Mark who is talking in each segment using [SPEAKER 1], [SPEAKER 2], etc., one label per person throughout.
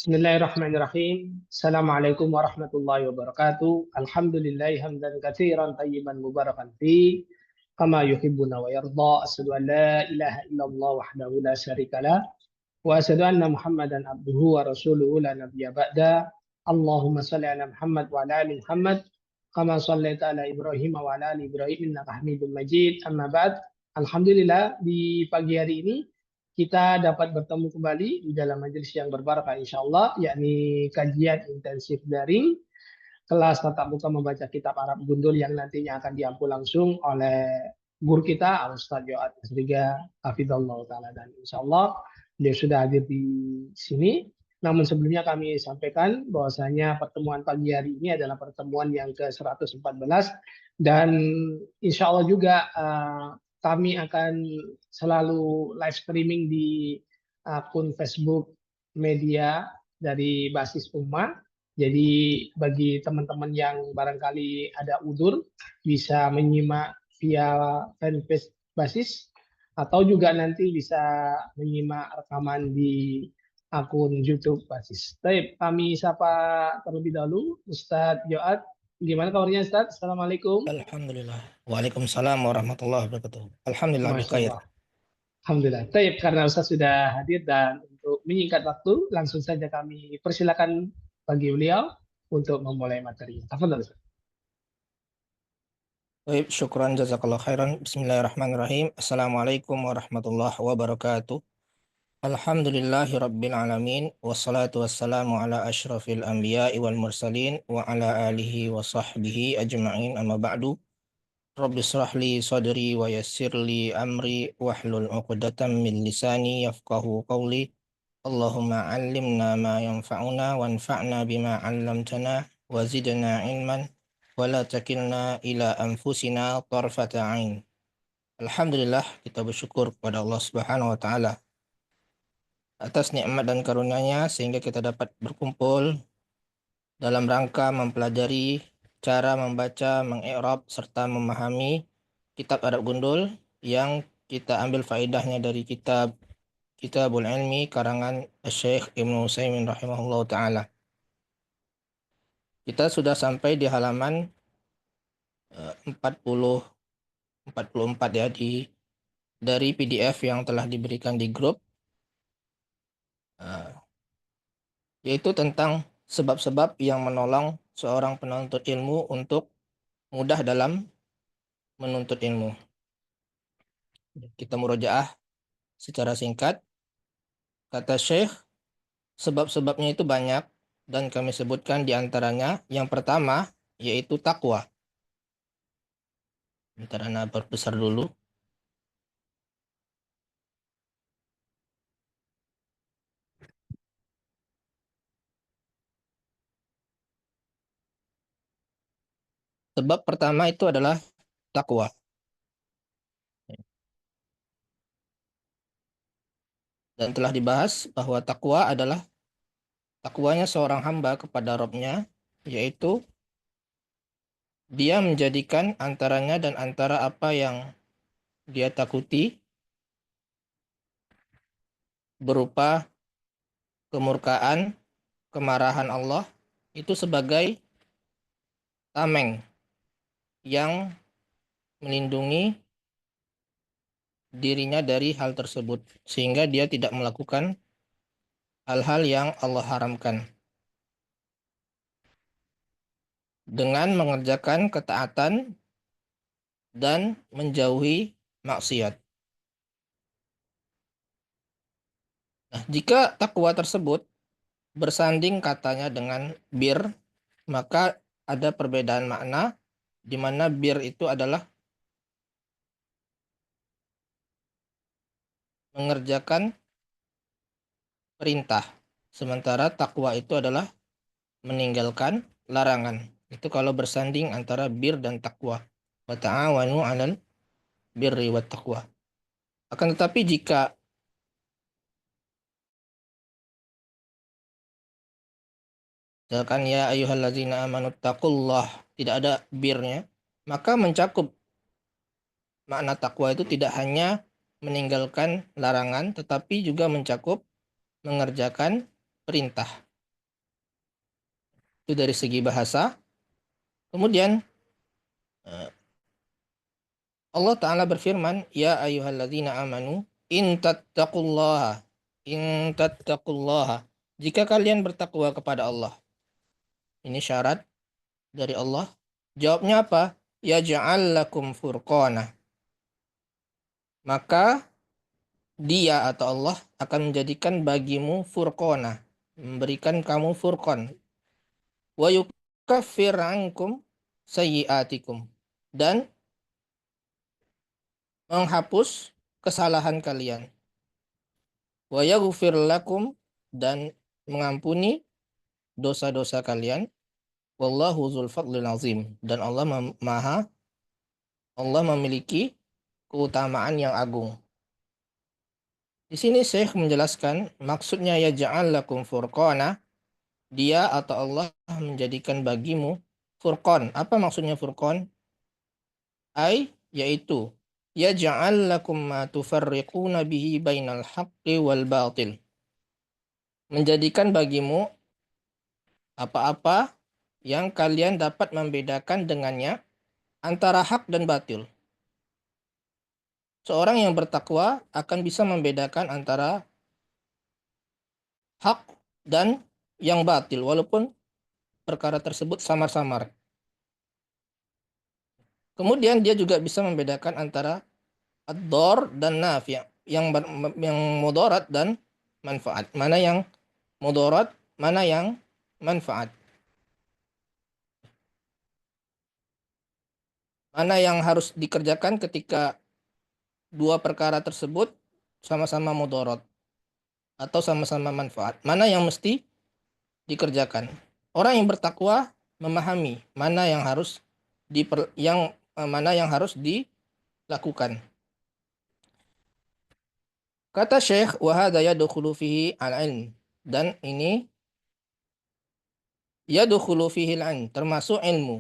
[SPEAKER 1] Bismillahirrahmanirrahim. Assalamualaikum warahmatullahi wabarakatuh. Alhamdulillahi hamdan katsiran tayyiban mubarakan fi kama yuhibbuna wa yarda. Asyhadu an la ilaha illallah wahdahu la syarikalah wa asyhadu anna Muhammadan abduhu wa rasuluhu la nabiyya ba'da. Allahumma shalli ala Muhammad wa ala ali Muhammad kama shallaita ala Ibrahim wa ala ali Ibrahim innaka Hamidum Majid. Amma ba'd. Alhamdulillah di pagi hari ini kita dapat bertemu kembali di dalam majelis yang berbarakah insya Allah, yakni kajian intensif daring kelas tatap muka membaca kitab Arab Gundul yang nantinya akan diampu langsung oleh guru kita Al-Ustaz Joat Asriga Hafizallah Ta'ala, dan insya Allah dia sudah hadir di sini. Namun sebelumnya kami sampaikan bahwasanya pertemuan pagi hari ini adalah pertemuan yang ke-114, dan insya Allah juga kami akan selalu live streaming di akun Facebook media dari Basis Ummah. Jadi bagi teman-teman yang barangkali ada udzur bisa menyimak via fanpage Basis, atau juga nanti bisa menyimak rekaman di akun YouTube Basis. Baik, kami sapa terlebih dahulu Ustadz Joat. Gimana kabarnya Ustadz? Assalamualaikum.
[SPEAKER 2] Alhamdulillah. Waalaikumsalam warahmatullahi wabarakatuh. Alhamdulillah
[SPEAKER 1] Masya
[SPEAKER 2] bikhair.
[SPEAKER 1] Allah. Alhamdulillah. Baik, karena Ustadz sudah hadir dan untuk menyingkat waktu, langsung saja kami persilakan bagi beliau untuk memulai materi. Tafadhol, Ustadz.
[SPEAKER 2] Baik, syukran jazakallah khairan. Bismillahirrahmanirrahim. Assalamualaikum warahmatullahi wabarakatuh. Alhamdulillahi rabbil alamin. Wassalatu wassalamu ala ashrafil anbiya'i wal mursalin wa ala alihi wa sahbihi ajma'in, amma ba'du. Rabbi shrah li sadri wa yassir li amri wahlul 'uqdatam min lisani yafqahu qawli. Allahumma 'allimna ma yanfa'una wanfa'na bima 'allamtana wa zidna ilman wa la takilna ila anfusina tarfata 'ain. Alhamdulillah, kita bersyukur kepada Allah Subhanahu wa taala atas nikmat dan karunia-Nya sehingga kita dapat berkumpul dalam rangka mempelajari cara membaca, mengi'rab serta memahami kitab Arab Gundul yang kita ambil faedahnya dari Kitabul Ilmi karangan Syekh Ibnu Utsaimin rahimahullah ta'ala. Kita sudah sampai di halaman 44 ya dari PDF yang telah diberikan di grup, yaitu tentang sebab-sebab yang menolong seorang penuntut ilmu untuk mudah dalam menuntut ilmu. Kita murojaah secara singkat. Kata Syekh, sebab-sebabnya itu banyak dan kami sebutkan di antaranya yang pertama yaitu takwa. Bentar, Ana perbesar dulu. Sebab pertama itu adalah takwa. Dan telah dibahas bahwa takwa adalah takwanya seorang hamba kepada Rabb-Nya, yaitu dia menjadikan antaranya dan antara apa yang dia takuti berupa kemurkaan, kemarahan Allah itu sebagai tameng yang melindungi dirinya dari hal tersebut sehingga dia tidak melakukan hal-hal yang Allah haramkan dengan mengerjakan ketaatan dan menjauhi maksiat. Nah, jika takwa tersebut bersanding katanya dengan bir, maka ada perbedaan makna di mana bir itu adalah mengerjakan perintah, sementara takwa itu adalah meninggalkan larangan. Itu kalau bersanding antara bir dan takwa. Wa ta'awanu 'alal birri wat taqwa. Akan tetapi jika misalkan ya ayyuhallazina amanu taqullah tidak ada birnya, maka mencakup makna takwa itu tidak hanya meninggalkan larangan tetapi juga mencakup mengerjakan perintah. Itu dari segi bahasa. Kemudian Allah Ta'ala berfirman, Ya ayyuhalladzina amanu, in tattaqullaha. Jika kalian bertakwa kepada Allah. Ini syarat dari Allah. Jawabnya apa? Yaj'al lakum furqana. Maka dia atau Allah akan menjadikan bagimu furqana. Memberikan kamu furqan. Wa yukaffir ankum sayyiatikum. Dan menghapus kesalahan kalian. Wa yaghfir lakum, dan mengampuni dosa-dosa kalian. Wallahu dzul fadlil azim, dan Allah memiliki keutamaan yang agung. Di sini Syekh menjelaskan maksudnya ya ja'al lakum furqana, dia atau Allah menjadikan bagimu furqan. Apa maksudnya furqan? Yaitu ya ja'al lakum ma tufarriquna bihi bainal haqqi wal batil. Menjadikan bagimu apa-apa yang kalian dapat membedakan dengannya antara hak dan batil. Seorang yang bertakwa akan bisa membedakan antara hak dan yang batil, walaupun perkara tersebut samar-samar. Kemudian dia juga bisa membedakan antara ad-dhar dan nafi', yang mudarat dan manfaat. Mana yang mudarat, mana yang manfaat. Mana yang harus dikerjakan ketika dua perkara tersebut sama-sama mudarat atau sama-sama manfaat. Mana yang mesti dikerjakan. Orang yang bertakwa memahami mana yang harus dilakukan. Kata Syekh, wa hadza yadkhulu fihi al-ilm, dan ini yadkhulu fihi al-ilm, termasuk ilmu.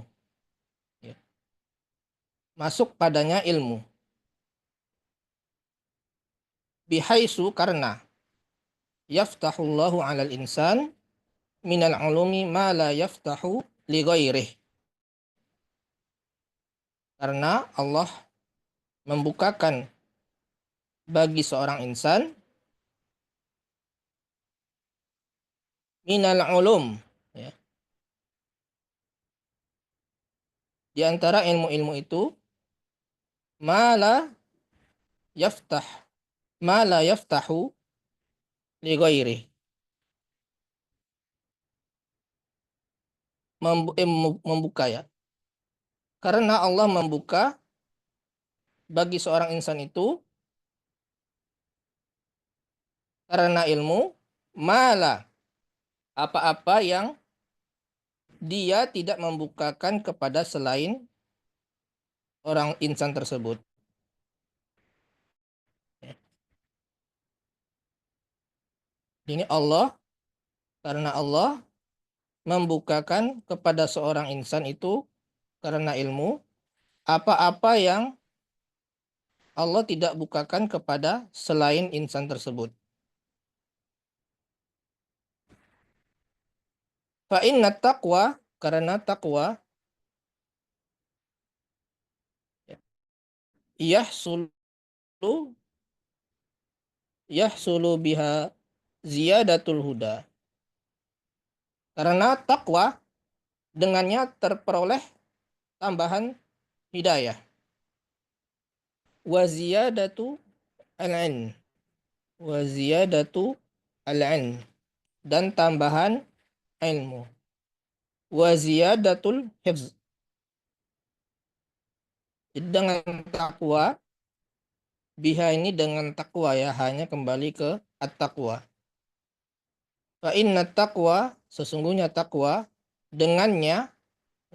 [SPEAKER 2] Ya. Masuk padanya ilmu. Bihaisu, karena yaftahullahu 'alal insan minal ulumi ma la yaftahu li ghairih. Karena Allah membukakan bagi seorang insan minal ulum, ya. Di antara ilmu-ilmu itu ma la yaftahu li ghairih. Membuka, ya. Karena Allah membuka bagi seorang insan itu karena ilmu malah apa-apa yang dia tidak membukakan kepada selain orang insan tersebut. Ini karena Allah membukakan kepada seorang insan itu karena ilmu apa-apa yang Allah tidak bukakan kepada selain insan tersebut. Fa inna taqwa, karena takwa yahsulu biha ziyadatul huda. Karena takwa dengannya terperoleh tambahan hidayah. Wa ziyadatu al-'ilm. Wa ziyadatu al-'ilm. Dan tambahan ilmu. Wa ziyadatul hifz. Dengan takwa, biha ini dengan takwa, ya, hanya kembali ke at-taqwa. Fa inna taqwa, sesungguhnya takwa dengannya,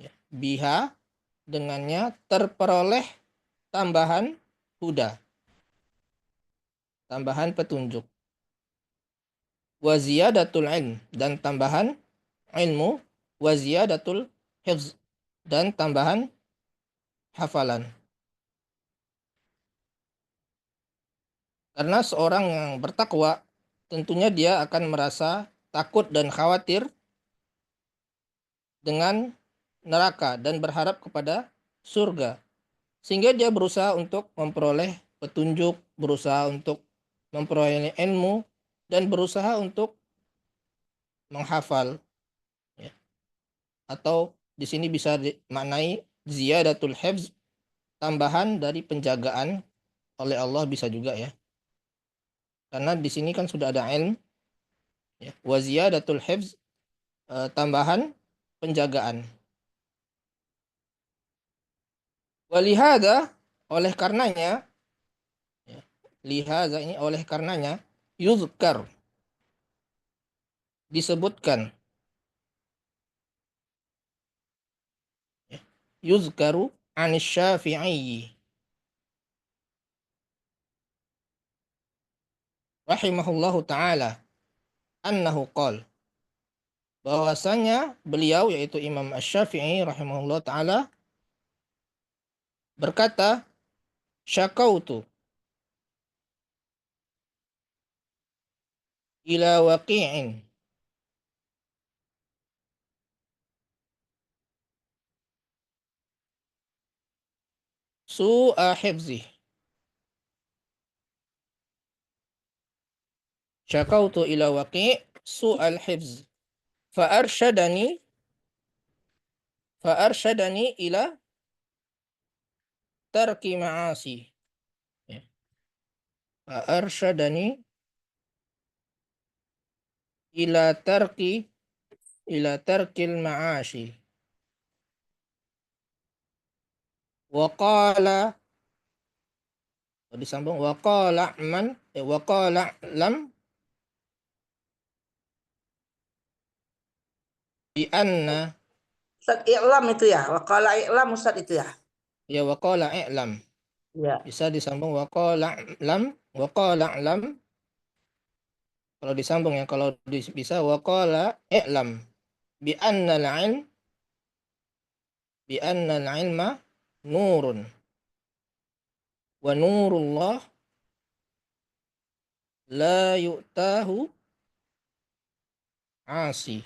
[SPEAKER 2] ya, biha dengannya terperoleh tambahan huda, tambahan petunjuk. Wa ziyadatul ilm, dan tambahan ilmu. Wa ziyadatul hifz, dan tambahan hafalan. Karena seorang yang bertakwa tentunya dia akan merasa takut dan khawatir dengan neraka dan berharap kepada surga. Sehingga dia berusaha untuk memperoleh petunjuk, berusaha untuk memperoleh ilmu, dan berusaha untuk menghafal. Ya. Atau di sini bisa dimaknai ziyadatul hifz, tambahan dari penjagaan oleh Allah bisa juga ya. Karena di sini kan sudah ada ilm, ya. Wa ziyadatul hifz, tambahan penjagaan. Walihada, oleh karenanya, ya, lihaza ini oleh karenanya, yuzkar, disebutkan, ya, yuzkaru anis syafi'i rahimahullahu ta'ala annahu qal, bahwasanya beliau yaitu Imam Asy-Syafi'i rahimahullahu ta'ala berkata, syakautu ila waqi'in su'a hifzih. Syakautu ila waqi' su'al hifz. Fa'arsyadani fa'arsyadani ila tarki ma'asi. Ya. Fa'arsyadani ila tarki ila tarkil ma'asi. Wa qala, disambung, wa qala man wa qala lam bi anna,
[SPEAKER 3] Ustaz i'lam itu ya. Waqala i'lam Ustaz itu ya.
[SPEAKER 2] ya wa qala i'lam.
[SPEAKER 3] Ya.
[SPEAKER 2] Bisa disambung wa qala lam, wa qala lam. Kalau disambung ya, kalau bisa wa qala i'lam bi anna al-ilm bi anna al-ilma nurun wa nurullah la yu'tahu asi.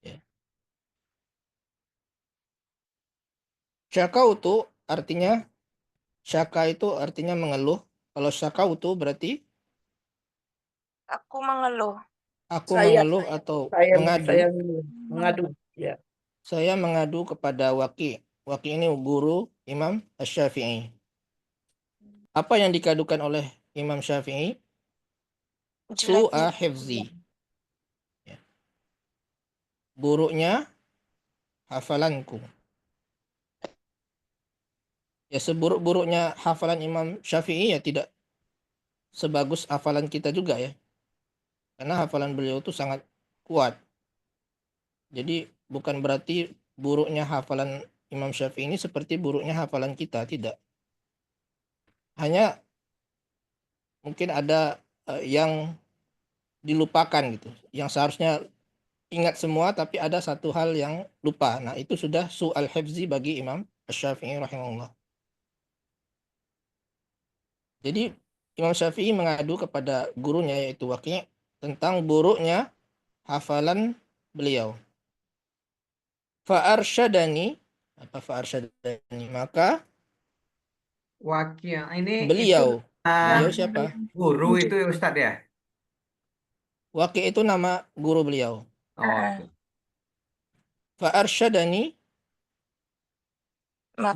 [SPEAKER 2] Ya. Syakautu artinya, syaka itu artinya mengeluh. Kalau syakautu berarti
[SPEAKER 4] Aku mengeluh.
[SPEAKER 2] aku
[SPEAKER 3] Saya
[SPEAKER 2] mengeluh atau
[SPEAKER 3] saya
[SPEAKER 2] mengadu.
[SPEAKER 3] mengadu. Ya.
[SPEAKER 2] Saya mengadu kepada Waqi'. Waqi' ini guru Imam Asy-Syafi'i. Apa yang dikadukan oleh Imam Syafi'i? Su'a
[SPEAKER 4] Jelek.
[SPEAKER 2] hifzi. Ya. Buruknya hafalanku. Ya, seburuk-buruknya hafalan Imam Syafi'i ya tidak sebagus hafalan kita juga ya. Karena hafalan beliau itu sangat kuat. Jadi bukan berarti buruknya hafalan Imam Syafi'i ini seperti buruknya hafalan kita, tidak. Hanya mungkin ada yang dilupakan gitu. Yang seharusnya ingat semua tapi ada satu hal yang lupa. Nah, itu sudah su'al hifzi bagi Imam Asy-Syafi'i rahimahullah. Jadi Imam Syafi'i mengadu kepada gurunya yaitu Waqi' tentang buruknya hafalan beliau. Fa'arsyadani, apa fa'arsyadani? Maka
[SPEAKER 5] Wakil ini
[SPEAKER 2] beliau, beliau
[SPEAKER 5] itu
[SPEAKER 2] siapa?
[SPEAKER 5] guru itu Ustadz ya?
[SPEAKER 2] Waqi' itu nama guru beliau.
[SPEAKER 5] Oh, oke.
[SPEAKER 2] Fa'arsyadani,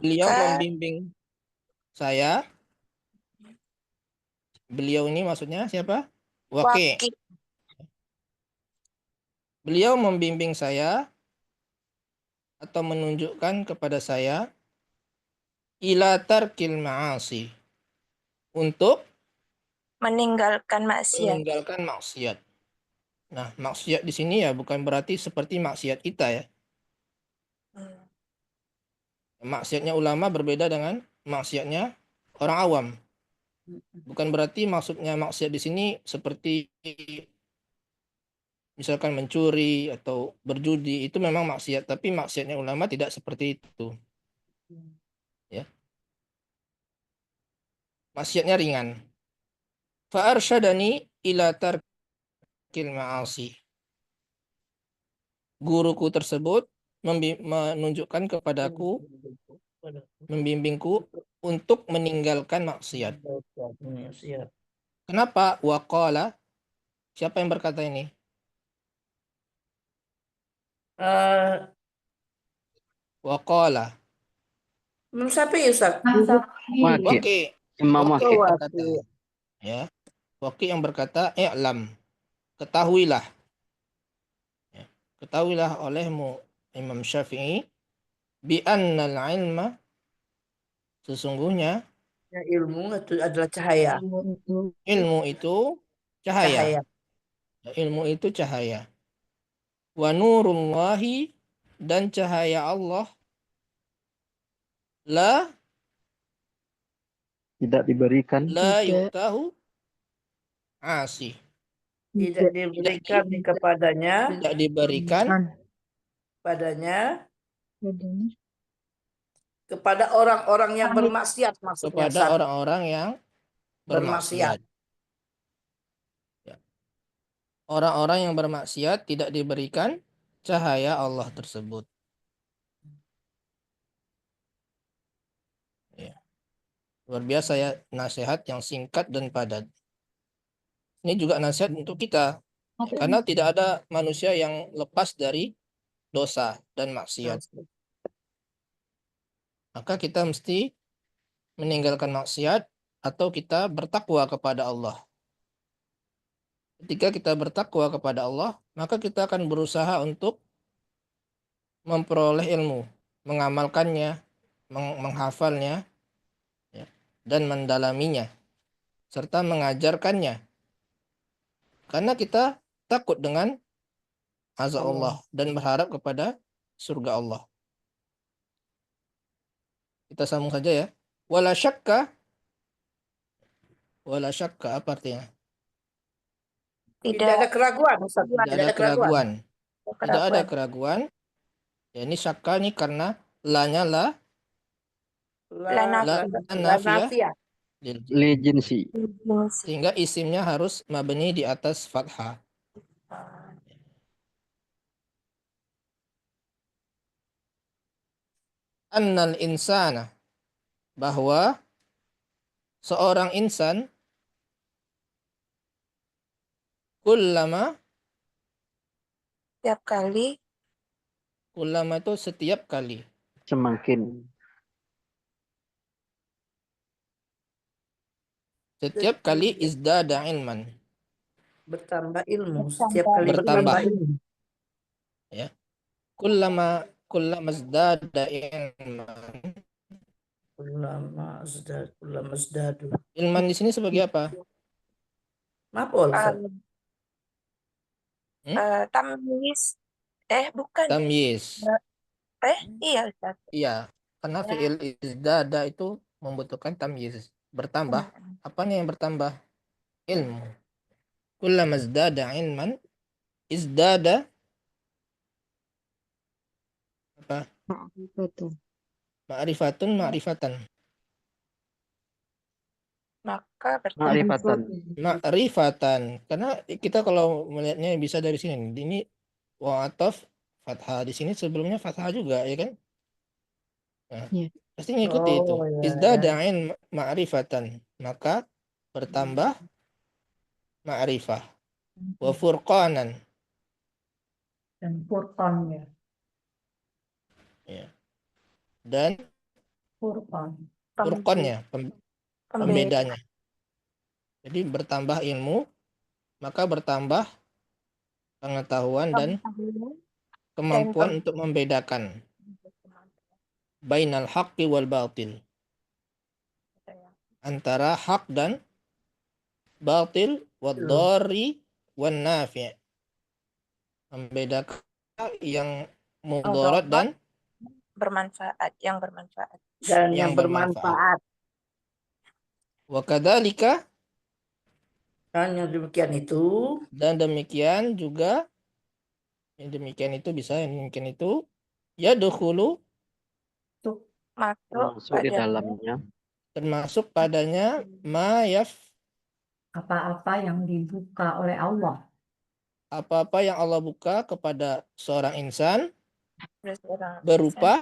[SPEAKER 2] beliau
[SPEAKER 4] Maka
[SPEAKER 2] membimbing saya. Beliau ini maksudnya siapa? Waqi'.
[SPEAKER 4] Waki
[SPEAKER 2] Beliau membimbing saya atau menunjukkan kepada saya ila tarkil ma'asi, untuk
[SPEAKER 4] meninggalkan maksiat.
[SPEAKER 2] meninggalkan maksiat. Nah, maksiat di sini ya bukan berarti seperti maksiat kita ya.
[SPEAKER 4] Hmm.
[SPEAKER 2] Maksiatnya ulama berbeda dengan maksiatnya orang awam. Bukan berarti maksudnya maksiat di sini seperti misalkan mencuri atau berjudi, itu memang maksiat, tapi maksiatnya ulama tidak seperti itu. Ya. Maksiatnya ringan. Fa'arsyadani ila tarkil ma'asi. Guruku tersebut menunjukkan kepadaku, membimbingku untuk meninggalkan maksiat. Kenapa? Waqala. Siapa yang berkata ini? Waqala.
[SPEAKER 3] Siapa ya Ustaz?
[SPEAKER 6] Waqi.
[SPEAKER 2] Waqi.
[SPEAKER 6] Imam
[SPEAKER 2] Waqi
[SPEAKER 6] Waqi.
[SPEAKER 2] yang berkata. Ya. Waqi yang berkata, i'lam. Ketahuilah. Ya. Ketahuilah olehmu Imam Syafi'i bi annal ilma, sesungguhnya
[SPEAKER 3] Ya, ilmu itu adalah cahaya.
[SPEAKER 2] ilmu itu cahaya.
[SPEAKER 3] Cahaya.
[SPEAKER 2] Ilmu itu cahaya. Wa nurullahi, dan cahaya Allah la
[SPEAKER 6] Tidak diberikan
[SPEAKER 2] yutahu asi.
[SPEAKER 3] Tidak diberikan kepadanya
[SPEAKER 2] Tidak diberikan
[SPEAKER 3] kepada orang-orang yang bermaksiat, maksudnya
[SPEAKER 2] kepada
[SPEAKER 3] Ustaz.
[SPEAKER 2] orang-orang yang bermaksiat. Ya. Orang-orang yang bermaksiat tidak diberikan cahaya Allah tersebut. Ya. Luar biasa ya, nasihat yang singkat dan padat. Ini juga nasihat untuk kita. Karena tidak ada manusia yang lepas dari dosa dan maksiat. Maka kita mesti meninggalkan maksiat atau kita bertakwa kepada Allah. Ketika kita bertakwa kepada Allah, maka kita akan berusaha untuk memperoleh ilmu, mengamalkannya, menghafalnya, ya, dan mendalaminya, serta mengajarkannya. Karena kita takut dengan azab Allah dan berharap kepada surga Allah. Kita sambung saja ya. Wala syakka apa artinya?
[SPEAKER 3] Tidak ada keraguan, Ustaz.
[SPEAKER 2] Tidak ada keraguan. Tidak ada keraguan. Ya, ini syakka ini karena lanya la nafiyah
[SPEAKER 6] li jinsi.
[SPEAKER 2] sehingga isimnya harus mabni di atas fathah. Annal insana, bahwa seorang insan kullama itu setiap kali,
[SPEAKER 6] Semakin
[SPEAKER 2] setiap kali izdada ilman,
[SPEAKER 3] bertambah ilmu, setiap kali
[SPEAKER 2] bertambah.
[SPEAKER 3] bertambah ilmu.
[SPEAKER 2] Ya. Kullama izdada ilman.
[SPEAKER 3] Kullama zdadu.
[SPEAKER 2] Ilman di sini sebagai apa?
[SPEAKER 3] Maf'ul, Ustaz.
[SPEAKER 4] Tamyiz. Bukan.
[SPEAKER 2] Tamyiz.
[SPEAKER 4] Iya, Ustaz.
[SPEAKER 2] Iya, karena fi'il izdada itu membutuhkan tamyiz, bertambah. Apanya yang bertambah? Ilmu. Kullama izdada ilman, izdada apa? Ma'rifatan.
[SPEAKER 4] Maka
[SPEAKER 6] ma'rifatan.
[SPEAKER 2] Ma'rifatan. Karena kita kalau melihatnya bisa dari sini. Ini wa'ataf fathah, di sini sebelumnya fathah juga, ya kan? Nah, pasti ngikuti itu. Izdada ilm ma'rifatan, maka bertambah ma'rifah. Wa furqanan,
[SPEAKER 7] Dan furqan ya.
[SPEAKER 2] ya. Dan
[SPEAKER 7] Furqan.
[SPEAKER 2] furqannya, pembedanya. Jadi bertambah ilmu, maka bertambah pengetahuan dan kemampuan untuk membedakan bainal haqqi wal batil, antara hak dan batil, wad dharri wan nafi', membedakan yang mudarat dan
[SPEAKER 4] yang bermanfaat.
[SPEAKER 3] Dan yang bermanfaat.
[SPEAKER 2] Wa kadzalika,
[SPEAKER 3] Hanya demikian itu.
[SPEAKER 2] dan demikian juga, yang demikian itu bisa, yang demikian itu yadkhulu,
[SPEAKER 6] Masuk di dalamnya
[SPEAKER 2] termasuk padanya ma yaf,
[SPEAKER 7] Apa-apa yang dibuka oleh Allah.
[SPEAKER 2] apa-apa yang Allah buka kepada seorang insan
[SPEAKER 4] Seorang
[SPEAKER 2] berupa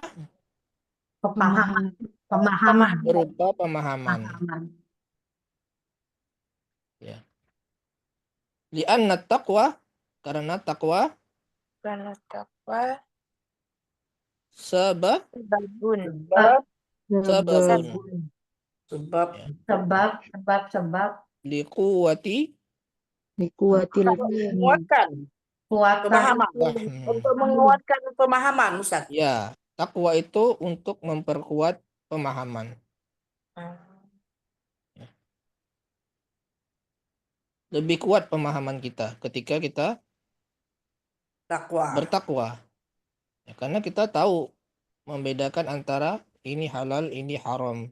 [SPEAKER 7] Pemahaman.
[SPEAKER 3] Pemahaman.
[SPEAKER 2] berupa pemahaman.
[SPEAKER 7] Pemahaman.
[SPEAKER 2] Ya. Li'anna taqwa, karena takwa
[SPEAKER 4] karena takwa
[SPEAKER 2] sebab
[SPEAKER 4] babun
[SPEAKER 2] sababun
[SPEAKER 3] Sebab
[SPEAKER 2] ya.
[SPEAKER 7] Sebab
[SPEAKER 2] Liquwati
[SPEAKER 3] menguatkan
[SPEAKER 7] kuatkan
[SPEAKER 3] pemahaman.
[SPEAKER 2] fahmi.
[SPEAKER 3] Untuk menguatkan pemahaman, Ustaz.
[SPEAKER 2] Ya, takwa itu untuk memperkuat pemahaman. Lebih kuat pemahaman kita ketika kita
[SPEAKER 3] Takwa.
[SPEAKER 2] bertakwa. Ya, karena kita tahu membedakan antara ini halal, ini haram.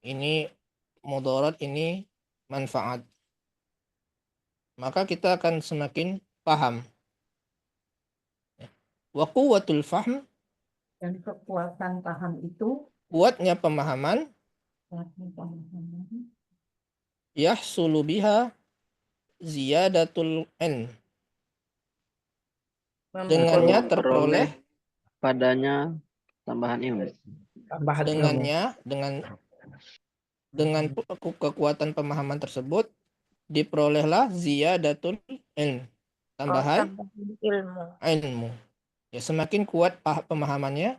[SPEAKER 2] Ini mudarat, ini manfaat. Maka kita akan semakin paham. Wa quwwatul fahm,
[SPEAKER 7] dan kekuatan paham itu
[SPEAKER 2] kuatnya pemahaman, yahsulu biha ziyadatul ilm. Dengannya terperoleh,
[SPEAKER 6] padanya tambahan ilmu.
[SPEAKER 3] Tambahan ilmu.
[SPEAKER 2] dengannya dengan kekuatan pemahaman tersebut diperolehlah ziyadatul ilm, tambahan
[SPEAKER 4] ilmu.
[SPEAKER 2] ilmu. Ya, semakin kuat pemahamannya,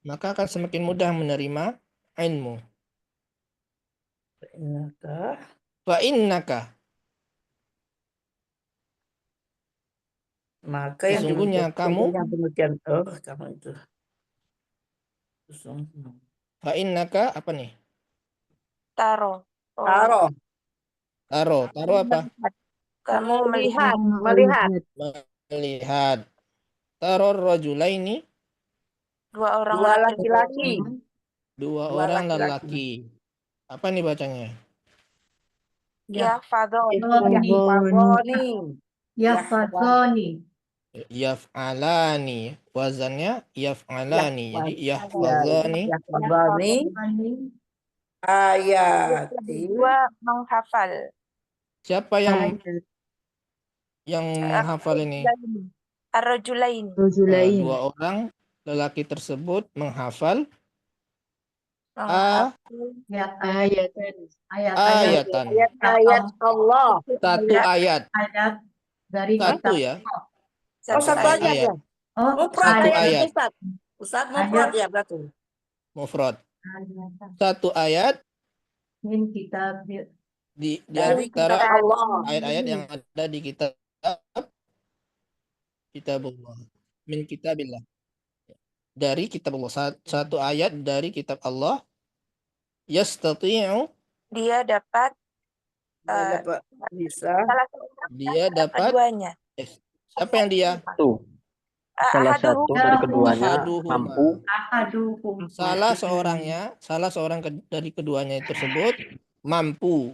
[SPEAKER 2] maka akan semakin mudah menerima ilmu. Fa innaka,
[SPEAKER 3] Maka yang
[SPEAKER 2] sesungguhnya kamu,
[SPEAKER 3] pengertian kamu itu.
[SPEAKER 2] fa innaka apa nih?
[SPEAKER 4] Taro.
[SPEAKER 3] Taro.
[SPEAKER 2] Taro apa?
[SPEAKER 4] Kamu
[SPEAKER 3] Melihat.
[SPEAKER 2] Melihat. Taro rajulaini,
[SPEAKER 4] dua orang
[SPEAKER 3] Dua laki-laki.
[SPEAKER 2] dua
[SPEAKER 3] Dua
[SPEAKER 2] orang
[SPEAKER 3] laki-laki.
[SPEAKER 2] lelaki. Apa nih bacanya?
[SPEAKER 4] Ya Fadol.
[SPEAKER 7] Yahfazoni.
[SPEAKER 2] Yaf'alani, wazannya yaf'alani. Jadi yahfazani,
[SPEAKER 3] Ayati.
[SPEAKER 4] Dua menghafal.
[SPEAKER 2] siapa yang menghafal ini?
[SPEAKER 4] Ar-rajulain.
[SPEAKER 2] Dua orang lelaki tersebut menghafal ayatan.
[SPEAKER 3] Ayat Allah.
[SPEAKER 2] Satu ayat.
[SPEAKER 7] Ayat dari
[SPEAKER 2] Satu
[SPEAKER 7] kitab
[SPEAKER 2] ya.
[SPEAKER 3] Satu ayat ya. Mufrad
[SPEAKER 2] Satu
[SPEAKER 3] ayat.
[SPEAKER 2] ayat.
[SPEAKER 3] Ustaz mufrad ya berarti.
[SPEAKER 2] Mufrad. Satu ayat
[SPEAKER 7] min kitab
[SPEAKER 2] di
[SPEAKER 3] Dari
[SPEAKER 2] antara
[SPEAKER 3] kitab Allah.
[SPEAKER 2] ayat-ayat yang ada di kitabullah. Min kitabillah. Dari kitab Allah. Satu ayat dari kitab Allah. Yastati'u,
[SPEAKER 4] Dia dapat
[SPEAKER 3] Bisa.
[SPEAKER 4] salah seorang
[SPEAKER 2] dia dapat.
[SPEAKER 4] keduanya.
[SPEAKER 2] Siapa yang dia?
[SPEAKER 6] Salah satu dari keduanya
[SPEAKER 2] Ahaduhuma.
[SPEAKER 6] mampu.
[SPEAKER 2] Salah seorang dari keduanya tersebut mampu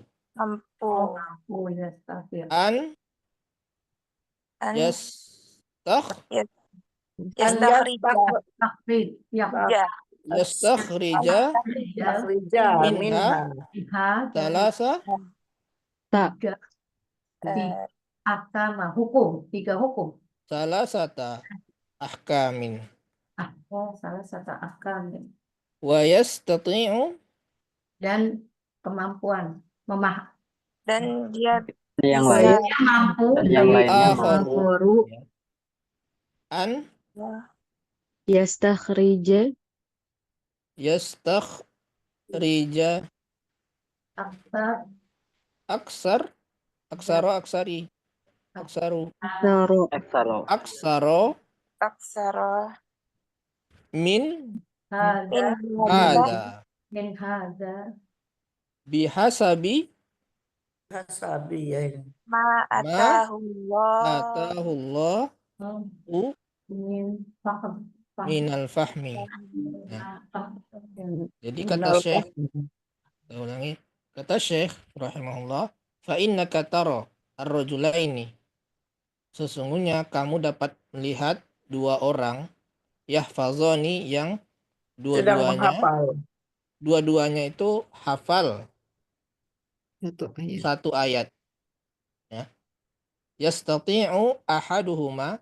[SPEAKER 2] an yastakhrija minha talasa
[SPEAKER 7] tiga hukum.
[SPEAKER 2] salasata ahkamin.
[SPEAKER 7] Salah satu ahkam
[SPEAKER 2] Wa yastati'u,
[SPEAKER 7] dan kemampuan memahami.
[SPEAKER 4] Dan dia
[SPEAKER 6] Yang
[SPEAKER 4] bisa
[SPEAKER 6] lain
[SPEAKER 7] mampu
[SPEAKER 6] dan yang lainnya
[SPEAKER 2] akharu
[SPEAKER 6] mampu.
[SPEAKER 2] an
[SPEAKER 8] Yastakhrija
[SPEAKER 2] aksaro min hada bihasabi
[SPEAKER 3] ya.
[SPEAKER 4] ma
[SPEAKER 2] atahullah minal fahmi. Nah, jadi kata Syekh, saya ulangi, kata Syekh rahimahullah, fa innaka tara ar-rajulaini, sesungguhnya kamu dapat melihat dua orang yahfazani yang dua-duanya itu hafal satu ayat. Ya. Yastati'u ahaduhuma,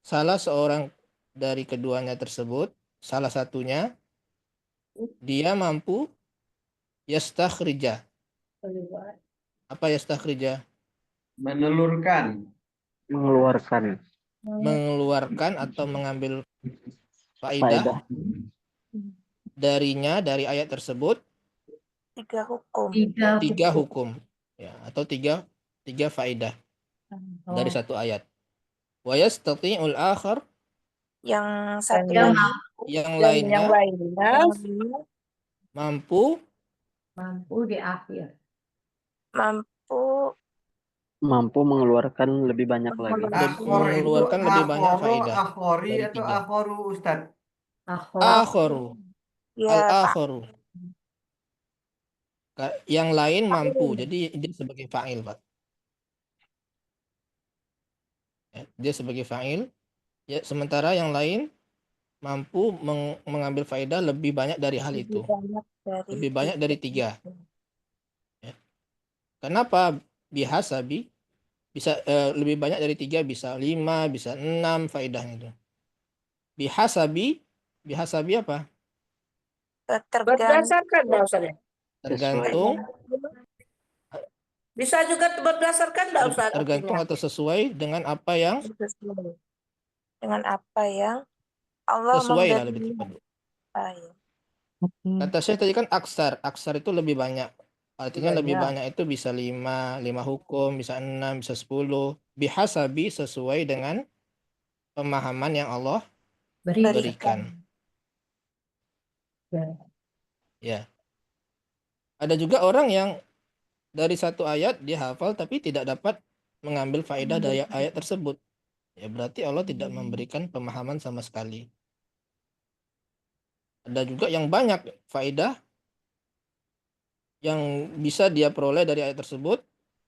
[SPEAKER 2] salah seorang dari keduanya tersebut, salah satunya dia mampu yastakhrija. Apa yastakhrija?
[SPEAKER 5] Menelurkan.
[SPEAKER 6] Mengeluarkan
[SPEAKER 2] Mengeluarkan atau mengambil faidah
[SPEAKER 6] faedah.
[SPEAKER 2] darinya, dari ayat tersebut,
[SPEAKER 4] 3 hukum.
[SPEAKER 2] tiga hukum, ya, atau tiga faidah dari satu ayat. Wa yastati'ul akhar,
[SPEAKER 4] Yang satu
[SPEAKER 7] Yang
[SPEAKER 4] lagi
[SPEAKER 2] yang
[SPEAKER 3] yang
[SPEAKER 2] lainnya
[SPEAKER 3] lainnya
[SPEAKER 2] mampu
[SPEAKER 7] mampu di akhir.
[SPEAKER 4] mampu
[SPEAKER 6] Mampu mengeluarkan lebih banyak lagi.
[SPEAKER 5] Akhor itu
[SPEAKER 2] mengeluarkan lebih banyak
[SPEAKER 5] akhoro,
[SPEAKER 2] faedah
[SPEAKER 5] akhori
[SPEAKER 2] dari
[SPEAKER 5] atau
[SPEAKER 2] tiga.
[SPEAKER 5] akhoru Ustaz?
[SPEAKER 2] Akhoru,
[SPEAKER 4] ya Pak.
[SPEAKER 2] al-akhoru. Yang lain mampu, jadi dia sebagai fa'il, Pak. Ya, dia sebagai fa'il, ya, sementara yang lain mampu mengambil faedah lebih banyak dari hal itu. Lebih banyak dari 3. Ya. Kenapa bihasabi? Bisa lebih banyak dari 3, bisa 5, bisa 6 faedahnya itu. Bihasabi apa?
[SPEAKER 3] berdasarkan enggak Ustaz ya?
[SPEAKER 2] Tergantung,
[SPEAKER 3] Bisa juga berdasarkan enggak Ustaz?
[SPEAKER 2] tergantung atau sesuai dengan apa yang
[SPEAKER 4] dengan apa yang Allah
[SPEAKER 2] sesuai lah, lebih tepat.
[SPEAKER 4] ayat.
[SPEAKER 2] Kata saya tadi kan aksar itu lebih banyak. Artinya lebih banyak itu bisa 5 hukum, bisa 6, bisa 10. Bihasabi, sesuai dengan pemahaman yang Allah berikan. Ya. Ada juga orang yang dari satu ayat dia hafal tapi tidak dapat mengambil faedah dari ayat tersebut. Ya berarti Allah tidak memberikan pemahaman sama sekali. Ada juga yang banyak faedah yang bisa dia peroleh dari ayat tersebut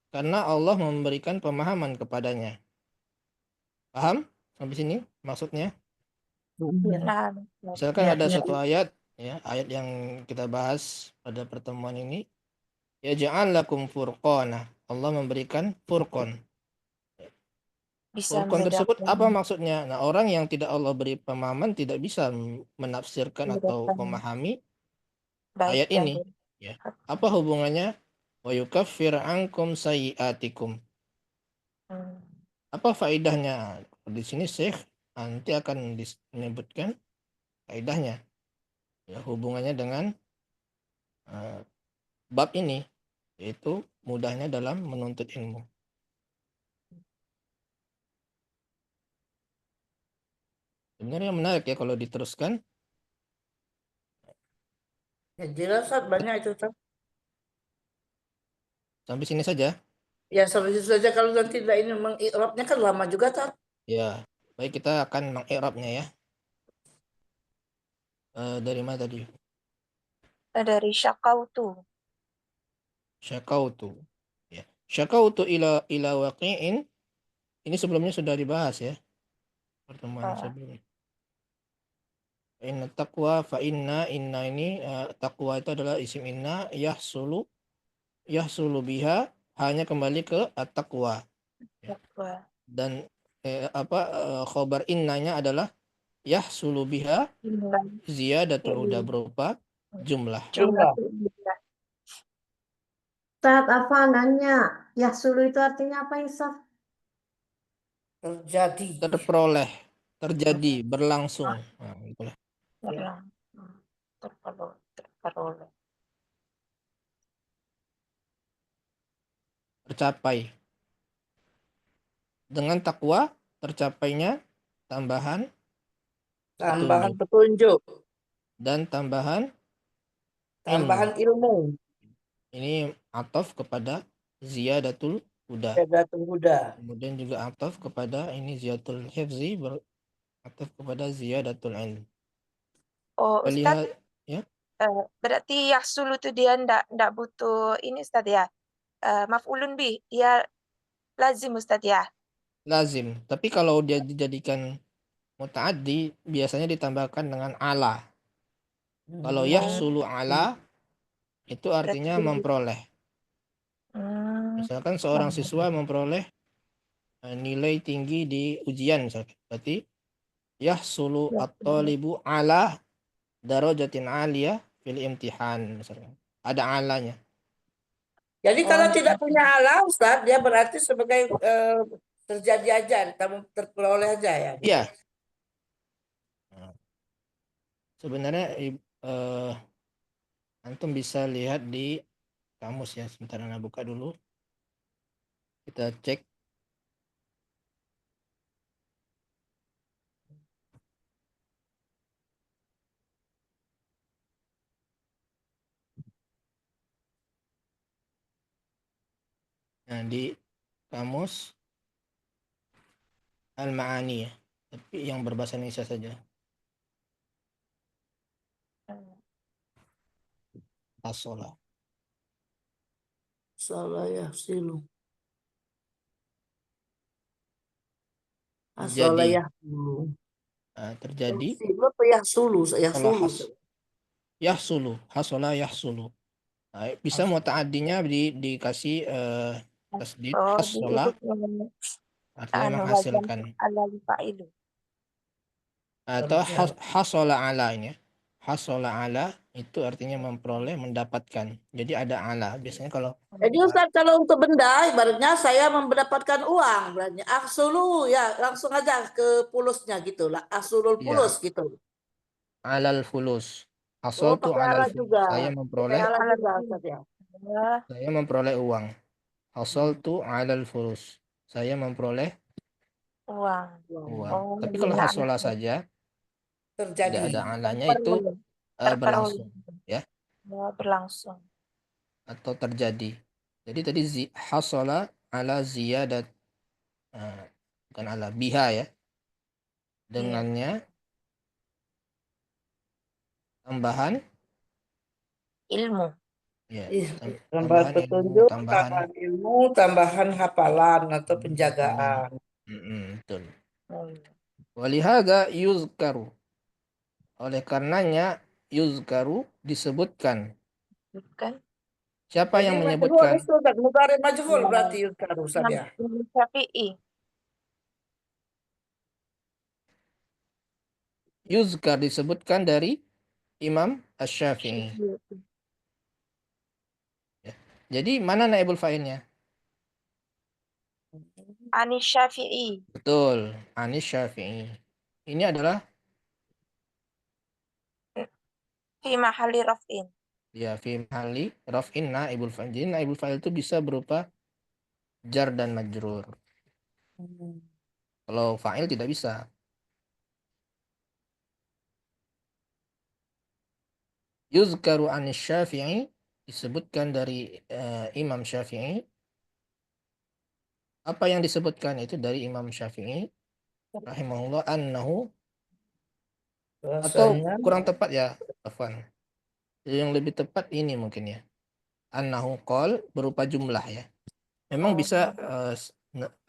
[SPEAKER 2] karena Allah memberikan pemahaman kepadanya. Paham sampai sini maksudnya?
[SPEAKER 4] Nah,
[SPEAKER 2] Misalkan ada satu ayat, ya, ayat yang kita bahas pada pertemuan ini, ya ja'alakum furqana. Allah memberikan furqan.
[SPEAKER 4] bisa
[SPEAKER 2] Furqan tersebut apa
[SPEAKER 4] membedakan
[SPEAKER 2] maksudnya? Nah, orang yang tidak Allah beri pemahaman tidak bisa menafsirkan atau memahami
[SPEAKER 4] baik
[SPEAKER 2] ayat
[SPEAKER 4] dan
[SPEAKER 2] ini. Ya. Apa hubungannya? Wa yukaffir ankum sayyiatikum. Apa faedahnya? Di sini Syekh nanti akan disebutkan faedahnya. Ya, hubungannya dengan bab ini, yaitu mudahnya dalam menuntut ilmu. Sebenarnya menarik ya kalau diteruskan.
[SPEAKER 3] Ya jelas Ustaz, banyak itu Ustaz.
[SPEAKER 2] Sampai sini saja.
[SPEAKER 3] Ya sampai situ saja, kalau nanti ini mengikrabnya kan lama juga Ustaz.
[SPEAKER 2] Ya, baik, kita akan mengikrabnya ya. Dari mana tadi?
[SPEAKER 4] dari syakautu.
[SPEAKER 2] Syakautu. Ya. Syakautu ila waqi'in. Ini sebelumnya sudah dibahas ya. Pertemuan sebelumnya. Inna taqwa fa inna ini taqwa itu adalah isim inna yahsulu biha, hanya kembali ke at-taqwa. Ya. Dan khobar innanya adalah yahsulu biha ziyadatul udah berupa jumlah.
[SPEAKER 7] Saat hafalannya, yahsulu itu artinya apa, Isaf?
[SPEAKER 3] Terjadi.
[SPEAKER 2] Terperoleh, terjadi, berlangsung. Nah, itulah.
[SPEAKER 4] Terperoleh.
[SPEAKER 2] Tercapai. Dengan takwa tercapainya tambahan
[SPEAKER 3] petunjuk
[SPEAKER 2] dan tambahan
[SPEAKER 3] ilmu.
[SPEAKER 2] Ini ataf kepada ziyadatul huda. Kemudian juga ataf kepada ini ziyadatul hifzi, ataf kepada ziyadatul ilm.
[SPEAKER 4] Oh, Ustaz,
[SPEAKER 2] ya?
[SPEAKER 4] Berarti yahsulu itu dia ndak butuh ini Ustaz ya. Maf'ulun bih, dia lazim Ustaz ya.
[SPEAKER 2] Lazim. Tapi kalau dia dijadikan muta'addi biasanya ditambahkan dengan ala. Kalau yahsulu ala itu artinya memperoleh. Misalkan seorang siswa memperoleh nilai tinggi di ujian misalkan. Berarti yahsulu at-talibu ala darajatin aliyah fil imtihan misalkan. Ada alanya.
[SPEAKER 3] Jadi kalau
[SPEAKER 4] Oh,
[SPEAKER 3] tidak punya ala, Ustaz, dia berarti sebagai terjadi aja, terperoleh aja ya. Gitu.
[SPEAKER 2] Iya. Nah, sebenarnya antum bisa lihat di kamus ya. Sebentar Ana buka dulu. Kita cek. Nah, di kamus Al-Ma'ani ya. Tapi yang berbahasa Indonesia saja. Hasola.
[SPEAKER 3] Salah ya, silu.
[SPEAKER 2] Terjadi.
[SPEAKER 3] ya.
[SPEAKER 2] Terjadi.
[SPEAKER 3] Silu apa ya sulu? Ya sulu.
[SPEAKER 2] Yahsulu. Hasola yahsulu. Nah, bisa muta'addinya dikasih tasdid hasola. Artinya menghasilkan. Atau hasola ala ini ya. Hasola ala itu artinya memperoleh, mendapatkan. Jadi ada ala. Biasanya kalau
[SPEAKER 3] Jadi Ustaz, kalau untuk benda, ibaratnya saya mendapatkan uang, berarti aksulu ya langsung aja ke pulusnya gitu lah, aksulul pulus gitu.
[SPEAKER 2] alal fulus.
[SPEAKER 3] Oh,
[SPEAKER 2] Hasoltu
[SPEAKER 3] pakai
[SPEAKER 2] alal
[SPEAKER 3] ala
[SPEAKER 2] fulus.
[SPEAKER 3] juga.
[SPEAKER 2] Saya
[SPEAKER 3] Pakai
[SPEAKER 2] memperoleh
[SPEAKER 3] ala juga Ustaz ya.
[SPEAKER 2] saya memperoleh uang. Hasoltu alal fulus. Saya memperoleh
[SPEAKER 4] uang.
[SPEAKER 2] uang.
[SPEAKER 4] Oh,
[SPEAKER 2] Tapi kalau
[SPEAKER 4] penggunaan
[SPEAKER 2] hasola saja
[SPEAKER 3] Terjadi.
[SPEAKER 2] tidak ada alanya itu berlangsung ya
[SPEAKER 4] berlangsung.
[SPEAKER 2] atau terjadi. Jadi tadi hasola ala ziyadat bukan ala biha ya. Dengannya tambahan
[SPEAKER 4] Ilmu.
[SPEAKER 2] ya,
[SPEAKER 3] Tambahan petunjuk, tambahan ilmu, tambahan hafalan atau penjagaan.
[SPEAKER 2] Betul. Walihada yuzkaru. Oleh karenanya yuzkaru disebutkan.
[SPEAKER 4] Bukan?
[SPEAKER 2] Siapa yang
[SPEAKER 3] Jadi
[SPEAKER 2] menyebutkan?
[SPEAKER 3] mudhari majhul berarti yuzkaru Ustaz ya.
[SPEAKER 4] Syafi'i.
[SPEAKER 2] Yuzkar disebutkan dari Imam Asy-Syafi'i. Ya. Jadi mana naibul fa'ilnya?
[SPEAKER 4] Anis Syafi'i.
[SPEAKER 2] Betul, Anis Syafi'i. Ini adalah
[SPEAKER 4] Fi mahalli raf'in.
[SPEAKER 2] ya fi mahalli raf'in naibul fa'il. Jadi naibul fa'il itu bisa berupa jar dan majrur. Kalau fa'il tidak bisa. Yuzkaru Anis Syafi'i disebutkan dari Imam Syafi'i. Apa yang disebutkan itu dari Imam Syafi'i rahimahullah annahu atau kurang tepat ya Afwan. Yang lebih tepat ini mungkin ya. Annahu qol berupa jumlah ya. Memang bisa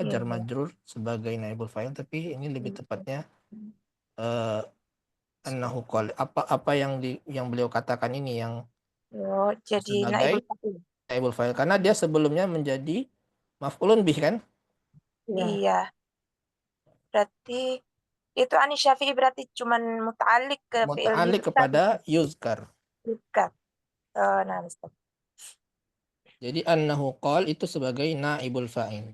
[SPEAKER 2] jar majrur sebagai naibul fa'il tapi ini lebih tepatnya annahu qol apa yang beliau katakan ini yang
[SPEAKER 4] jadi
[SPEAKER 2] sebagai naibul fa'il karena dia sebelumnya menjadi maf'ulun bih kan?
[SPEAKER 4] Iya. Berarti itu Anis Syafi'i berarti cuman muta'alliq ke fi'il
[SPEAKER 2] Muta'alliq kepada yuzkar.
[SPEAKER 4] Yuzkar. Nah, Ustaz.
[SPEAKER 2] Jadi annahu qol itu sebagai naibul fa'il.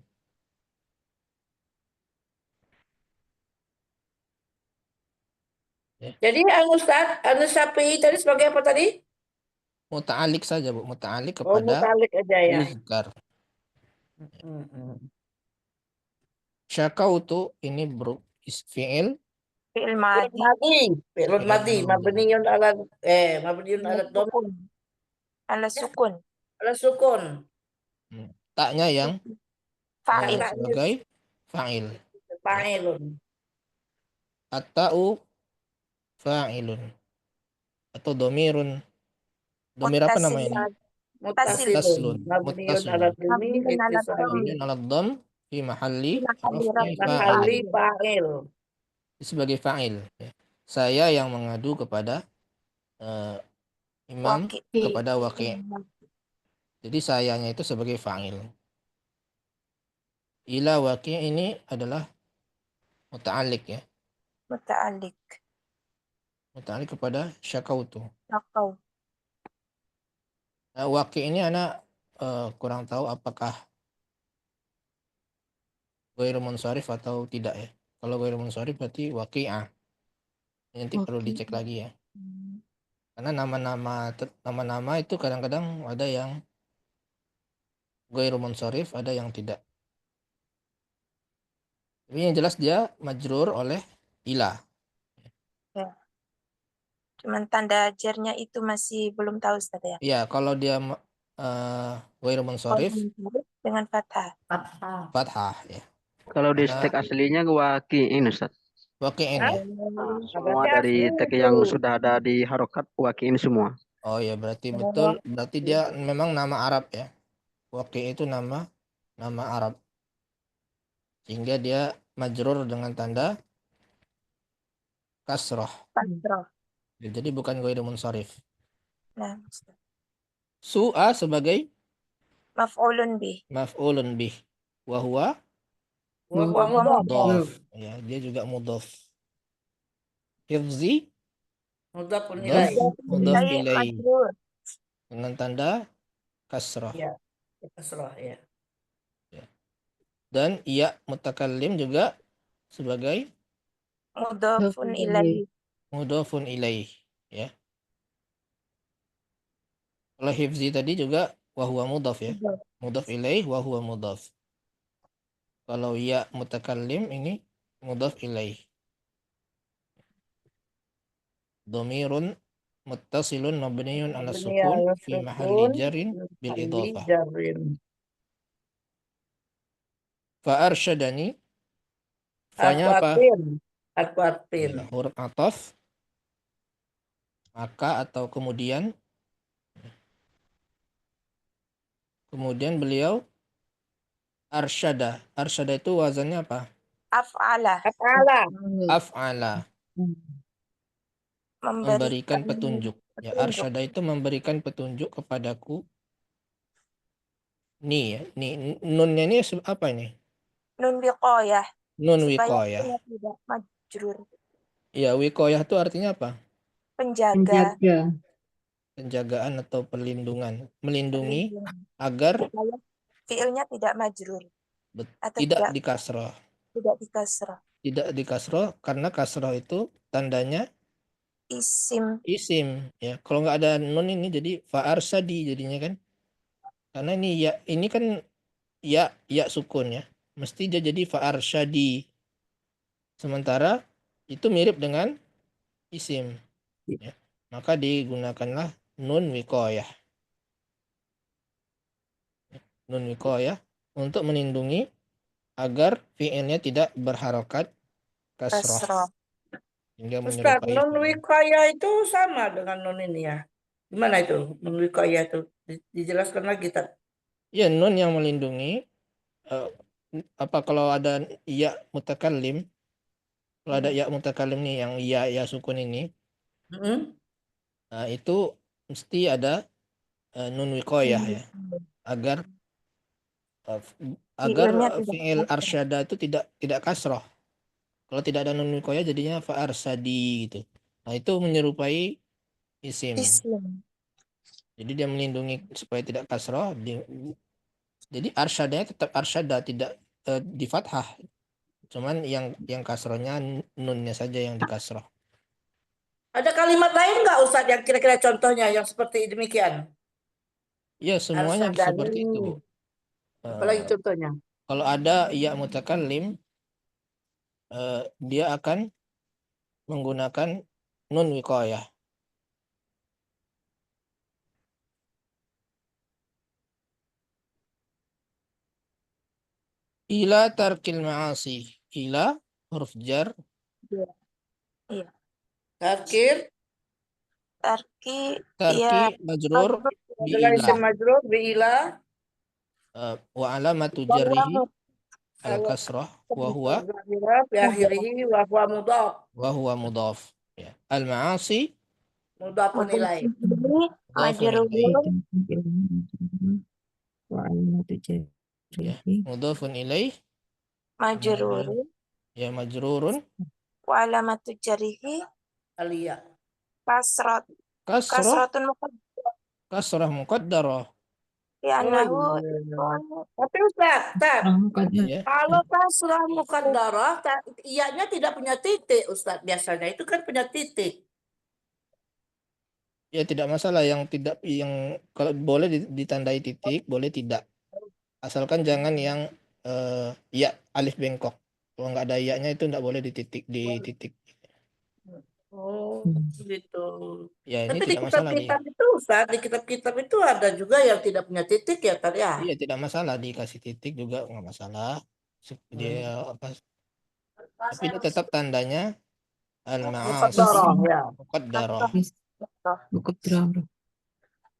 [SPEAKER 2] Ya.
[SPEAKER 3] Jadi Ustaz, Anis Syafi'i tadi sebagai apa tadi?
[SPEAKER 2] Muta'alliq saja Bu, muta'alliq kepada
[SPEAKER 3] muta'alliq aja ya.
[SPEAKER 2] yuzkar. Syakautu ini fi'il
[SPEAKER 4] Fi'il madhi.
[SPEAKER 3] Fi'il madhi mabniun ala dhamm
[SPEAKER 4] Ala sukun.
[SPEAKER 3] ala sukun.
[SPEAKER 2] taknya yang
[SPEAKER 4] Fa'il.
[SPEAKER 2] sebagai fa'il.
[SPEAKER 3] Fa'ilun.
[SPEAKER 2] At-ta'u fa'ilun. Atau domirun. Domir apa namanya? Muttasilun.
[SPEAKER 3] Mabniun
[SPEAKER 2] ala dhamm fi mahalli
[SPEAKER 3] fa'il.
[SPEAKER 2] Sebagai fa'il. Saya yang mengadu kepada imam kepada Waqi'. Jadi sayanya itu sebagai fa'il. Ila waqi' ini adalah muta'alliq ya.
[SPEAKER 4] Muta'alliq.
[SPEAKER 2] Muta'alliq kepada syakautu.
[SPEAKER 4] Syakau.
[SPEAKER 2] Nah, waqi' ini anak kurang tahu apakah ghairu munsharif atau tidak ya. Kalau ghairu munsharif berarti waqi'ah. Nanti perlu dicek lagi ya. Karena nama-nama itu kadang-kadang ada yang ghairu munsharif, ada yang tidak. Tapi yang jelas dia majrur oleh ila.
[SPEAKER 4] Ya. Cuman tanda jarnya itu masih belum tahu Ustaz ya.
[SPEAKER 2] Ya, kalau dia ghairu munsharif
[SPEAKER 4] Dengan fathah.
[SPEAKER 7] Fathah.
[SPEAKER 2] fathah ya.
[SPEAKER 6] Kalau di
[SPEAKER 2] Karena
[SPEAKER 6] tag aslinya waqi'in Ustaz.
[SPEAKER 2] waqi'in ya.
[SPEAKER 6] Nah, semua dari tag yang sudah ada di harokat waqi'in semua.
[SPEAKER 2] Oh ya, berarti betul. Berarti dia memang nama Arab ya. Waqi' itu nama Arab. Sehingga dia majrur dengan tanda kasroh.
[SPEAKER 4] Kasroh.
[SPEAKER 2] Jadi bukan ghairu munsharif.
[SPEAKER 4] Nah, Ustaz.
[SPEAKER 2] Su'a sebagai
[SPEAKER 4] Maf'ulun bih.
[SPEAKER 2] maf'ulun bih. Wa huwa mudhaf. Ya, dia juga mudhaf. Hifzi
[SPEAKER 3] Mudhafun
[SPEAKER 2] mudhaf
[SPEAKER 3] ilaih.
[SPEAKER 2] ilaih
[SPEAKER 4] Majrur.
[SPEAKER 2] dengan tanda kasrah.
[SPEAKER 3] Ya, kasrah ya.
[SPEAKER 2] Dan iya mutakallim juga sebagai
[SPEAKER 4] Mudhafun ilaih.
[SPEAKER 2] mudhafun ilaih ya. Kalau hifzi tadi juga wa huwa mudhaf ya. Mudhaf ilaih wa huwa mudhaf. Kalau ya mutakallim ini mudhaf ilaih. Dhamirun muttasilun mabniyun ala sukun fi mahalli jarin bil idhafah. Fa arsyadani fa-nya apa?
[SPEAKER 3] Aquatin.
[SPEAKER 2] Ya, huruf ataf maka atau kemudian beliau arsyada. Arsyada itu wazannya apa?
[SPEAKER 4] Af'ala.
[SPEAKER 2] Af'ala. Memberikan petunjuk. Ya, arsyada itu memberikan petunjuk kepadaku. Nih ya, nih nunnya ini apa ini?
[SPEAKER 4] Nun wiqayah.
[SPEAKER 2] Nun
[SPEAKER 4] Supaya
[SPEAKER 2] wiqayah.
[SPEAKER 4] dia tidak majrur.
[SPEAKER 2] Ya, wiqayah itu artinya apa?
[SPEAKER 4] Penjaga.
[SPEAKER 2] Penjagaan atau perlindungan. Melindungi agar
[SPEAKER 4] Supaya fiilnya tidak majrur. Atau
[SPEAKER 2] tidak dikasroh.
[SPEAKER 4] Tidak dikasrah.
[SPEAKER 2] Tidak dikasroh karena kasroh itu tandanya
[SPEAKER 4] Isim.
[SPEAKER 2] Ya. Kalau nggak ada nun ini jadi fa'arsadi jadinya kan. Karena ini kan ya sukun ya. Mesti dia jadi fa'arsyadi. Sementara itu mirip dengan isim. Ya. Maka digunakanlah nun wiqayah. Nun wiqayah untuk melindungi agar fi'ilnya tidak berharokat kasroh. Hingga
[SPEAKER 3] Ustaz,
[SPEAKER 2] menyerupai
[SPEAKER 3] nun wiqayah itu sama dengan nun ini ya. Gimana itu nun wiqayah itu? Dijelaskan lagi tak?
[SPEAKER 2] Ya, nun yang melindungi kalau ada ya mutakallim. Kalau ada ya mutakallim nih yang ya sukun ini. Nah, itu mesti ada nun wiqayah ya. Agar fi'il arsyada itu tidak kasroh. Kalau tidak ada nun wiqayah jadinya fa'arsadi gitu. Nah, itu menyerupai isim. Jadi dia melindungi supaya tidak kasroh. Jadi arsyadanya tetap arsyada, tidak di fathah. Cuman yang kasrohnya nunnya saja yang di kasroh.
[SPEAKER 3] Ada kalimat lain nggak Ustaz yang kira-kira contohnya yang seperti demikian?
[SPEAKER 2] Ya, semuanya seperti itu.
[SPEAKER 3] Apalagi contohnya?
[SPEAKER 2] Kalau ada ya mutakallim, dia akan menggunakan nun wiqayah. Ila tarkil ma'asi. Ila huruf jar.
[SPEAKER 4] Iya.
[SPEAKER 3] Tarki
[SPEAKER 2] majrur bi
[SPEAKER 3] ila.
[SPEAKER 2] Wa alamatu jarrihi al kasrah wa huwa mudhaf. Ya. Al ma'asi
[SPEAKER 3] mudhafun ilaih.
[SPEAKER 2] Ya, mudhafun ilaih
[SPEAKER 4] Majrurun
[SPEAKER 2] Ya, majrurun.
[SPEAKER 4] wa alamatu jarihi
[SPEAKER 3] Alia.
[SPEAKER 4] kasrat.
[SPEAKER 2] Kasrah.
[SPEAKER 4] Kasratun
[SPEAKER 2] Kasrah muqaddarah.
[SPEAKER 4] li'annahu
[SPEAKER 3] Tapi Ustaz,
[SPEAKER 2] Ya.
[SPEAKER 3] kalau kasrah mukaddarah, iyanya tidak punya titik, Ustaz. Biasanya itu kan punya titik.
[SPEAKER 2] Ya, tidak masalah yang kalau boleh ditandai titik, boleh tidak. Asalkan jangan yang ya alif bengkok. Kalau nggak ada ya-nya itu nggak boleh di titik.
[SPEAKER 3] Oh, gitu.
[SPEAKER 2] Ya, ini
[SPEAKER 3] Tapi di
[SPEAKER 2] tidak masalah
[SPEAKER 3] kitab-kitab itu, Ustaz, di kitab-kitab itu ada juga yang tidak punya titik ya, tadi ya.
[SPEAKER 2] Iya, tidak masalah dikasih titik juga nggak masalah. Dia apa? Tapi dia tetap tandanya al-ma'asi
[SPEAKER 3] Mukaddarah, ya.
[SPEAKER 2] muqaddarah.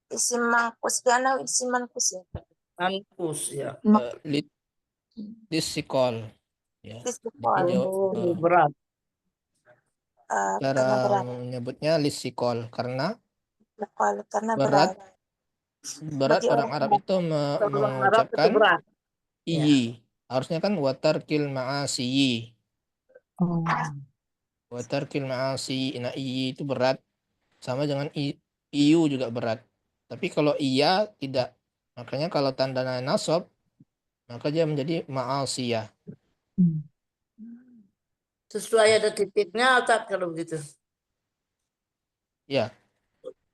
[SPEAKER 4] isim mangkus li'annahu isim mangkus ya.
[SPEAKER 3] Mangkus, ya.
[SPEAKER 2] Lisikol. Ya.
[SPEAKER 4] Lisikol.
[SPEAKER 3] Berat.
[SPEAKER 4] Karena
[SPEAKER 2] Cara
[SPEAKER 4] berat.
[SPEAKER 2] menyebutnya lisikol karena
[SPEAKER 4] Karena
[SPEAKER 2] berat. Berat
[SPEAKER 4] Bagi
[SPEAKER 2] orang Arab itu
[SPEAKER 3] Orang Arab itu
[SPEAKER 2] mengucapkan
[SPEAKER 3] berat.
[SPEAKER 2] iyi. Harusnya kan watarkil ma'asi. Watarkil ma'asi. Nah, iyi itu berat. Sama dengan iyu juga berat. Tapi kalau iya tidak. Makanya kalau tandanya nasab, maka dia menjadi ma'asiyah.
[SPEAKER 3] Sesuai ada titiknya, Ustaz, kalau begitu.
[SPEAKER 2] Ya.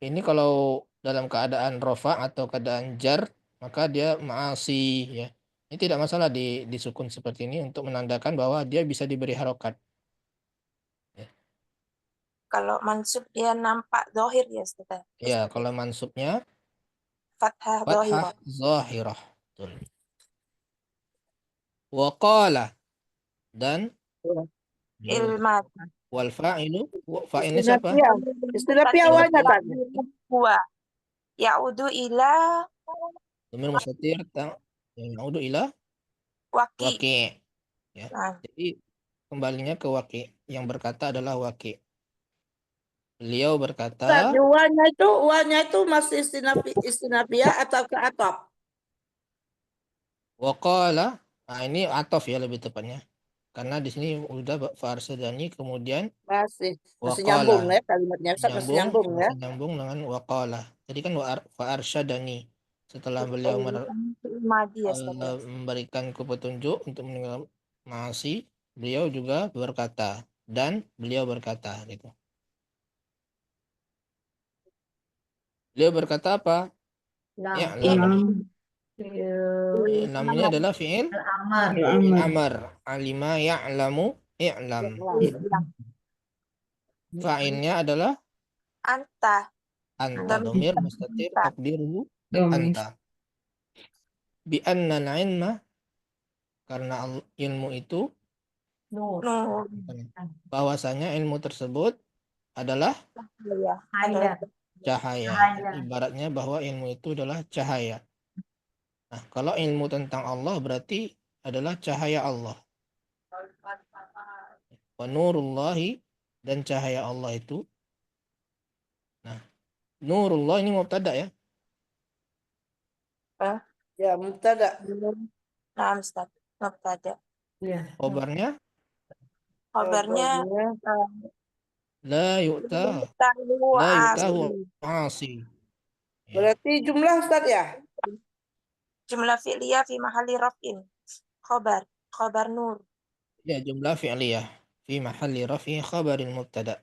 [SPEAKER 2] Ini kalau dalam keadaan rofa atau keadaan jar, maka dia ma'asi, ya. Ini tidak masalah disukun seperti ini untuk menandakan bahwa dia bisa diberi harokat. Ya.
[SPEAKER 4] Kalau mansub dia nampak zahir ya, Ustaz.
[SPEAKER 2] Ya, kalau mansubnya
[SPEAKER 4] Fathah
[SPEAKER 2] fathah zahirah. Betul. Waqala dan
[SPEAKER 4] ilmat.
[SPEAKER 2] wal fa'ilu, fa'ilnya siapa?
[SPEAKER 3] Istilah piawanya tadi.
[SPEAKER 4] Huwa ya'udu ila
[SPEAKER 2] Dhamir mustatir yang ya'udu ila
[SPEAKER 4] waqi.
[SPEAKER 2] waqi'. Ya.
[SPEAKER 4] Nah,
[SPEAKER 2] Jadi kembalinya ke waqi'. Yang berkata adalah waqi'. Beliau berkata,
[SPEAKER 3] Uanya itu masih istinafiah atau ke atop?
[SPEAKER 2] waqala. Nah, ini atof ya lebih tepatnya. Karena di sini udah fa'arsadani kemudian
[SPEAKER 3] Masih
[SPEAKER 2] waqala.
[SPEAKER 3] nyambung ya kalimatnya. Masih nyambung ya.
[SPEAKER 2] Masih nyambung dengan waqala. Jadi kan fa'arsyadani. Setelah beliau memberikanku petunjuk untuk meninggal ma'asi, beliau juga berkata dan beliau berkata gitu. Beliau berkata apa? Ya, namanya adalah fi'il amar. Alima ya'lamu i'lam. Fa'ilnya adalah
[SPEAKER 4] anta.
[SPEAKER 2] dhamir mustatir takdiruhu anta. Bi anna al-ilma, karena ilmu itu bahwasanya ilmu tersebut adalah cahaya. Ibaratnya bahwa ilmu itu adalah cahaya. Nah, kalau ilmu tentang Allah berarti adalah cahaya Allah. Wa nurullahi, dan cahaya Allah itu. Nah, nurullah ini mubtada ya.
[SPEAKER 3] Ya, mubtada.
[SPEAKER 4] Nah, Ustaz, mubtada.
[SPEAKER 2] Khobarnya
[SPEAKER 4] Kabarnya
[SPEAKER 2] la yu'tahu asi.
[SPEAKER 3] Berarti jumlah, Ustaz, ya?
[SPEAKER 4] jumlah fi'liyah fi mahalli raf'in. Khabar nur.
[SPEAKER 2] Ya, jumlah fi'liyah fi mahalli raf'i khabaril mubtada.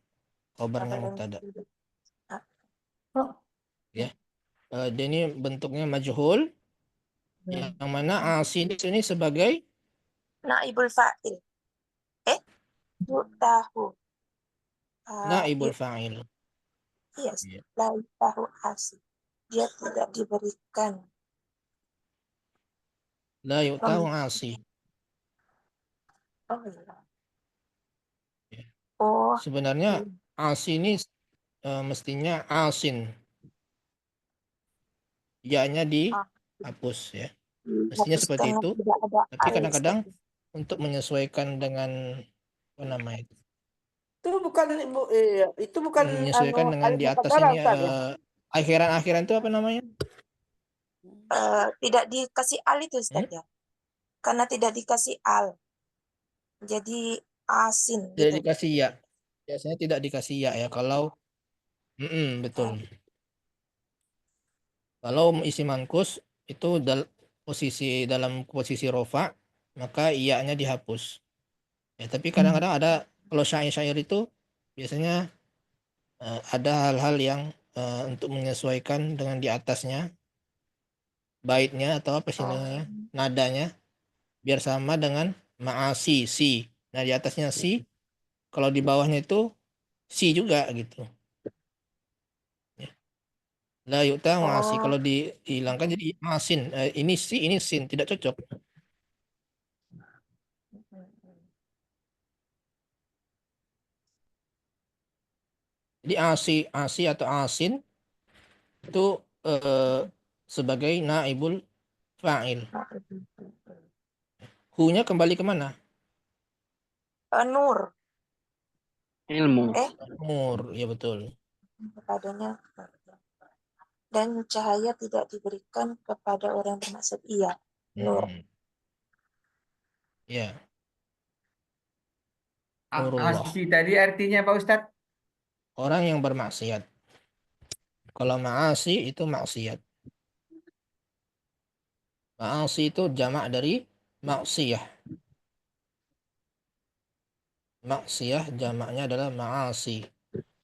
[SPEAKER 2] Khabarnya mubtada. Ya. Dan ini bentuknya majhul. Yang mana asi di sini sebagai
[SPEAKER 4] Naibul fa'il. Yu'tahu.
[SPEAKER 2] naibul fa'il.
[SPEAKER 4] Yes, la yu'tahu asi. Dia tidak diberikan.
[SPEAKER 2] La yu'tahu asi.
[SPEAKER 4] Oh, iya.
[SPEAKER 2] Ya.
[SPEAKER 4] Oh,
[SPEAKER 2] Sebenarnya asi ini mestinya asin. Ya-nya dihapus ya. Mestinya seperti itu. Tapi kadang-kadang untuk menyesuaikan dengan apa namanya itu?
[SPEAKER 3] Itu bukan
[SPEAKER 2] Menyesuaikan dengan di atas ini akhiran itu apa namanya?
[SPEAKER 4] tidak dikasih al itu, Ustaz ya. Karena tidak dikasih al. jadi asin
[SPEAKER 2] Tidak
[SPEAKER 4] gitu.
[SPEAKER 2] dikasih ya. Biasanya tidak dikasih ya kalau betul. Kalau isi mankus itu dalam posisi rofa, maka iya-nya dihapus. Ya, tapi kadang-kadang ada kalau syair-syair itu biasanya ada hal-hal yang untuk menyesuaikan dengan di atasnya baitnya atau apa sih namanya nadanya biar sama dengan ma'asi si. Nah di atasnya si, kalau di bawahnya itu si juga gitu. La yu'ta ma'asi.
[SPEAKER 4] Oh,
[SPEAKER 2] Kalau dihilangkan jadi masin. Ini si ini sin tidak cocok. Jadi asi atau asin itu sebagai naibul fa'il. Hu-nya kembali kemana?
[SPEAKER 4] nur.
[SPEAKER 6] Ilmu.
[SPEAKER 2] Nur, ya betul.
[SPEAKER 4] Kepadanya dan cahaya tidak diberikan kepada orang bermaksud. Iya, nur.
[SPEAKER 2] Ya. Nurullah.
[SPEAKER 5] Asi tadi artinya Pak Ustadz?
[SPEAKER 2] Orang yang bermaksiat. Kalau ma'asi itu maksiat. Ma'asi itu jamak dari maksiyah. Maksiyah jamaknya adalah ma'asi.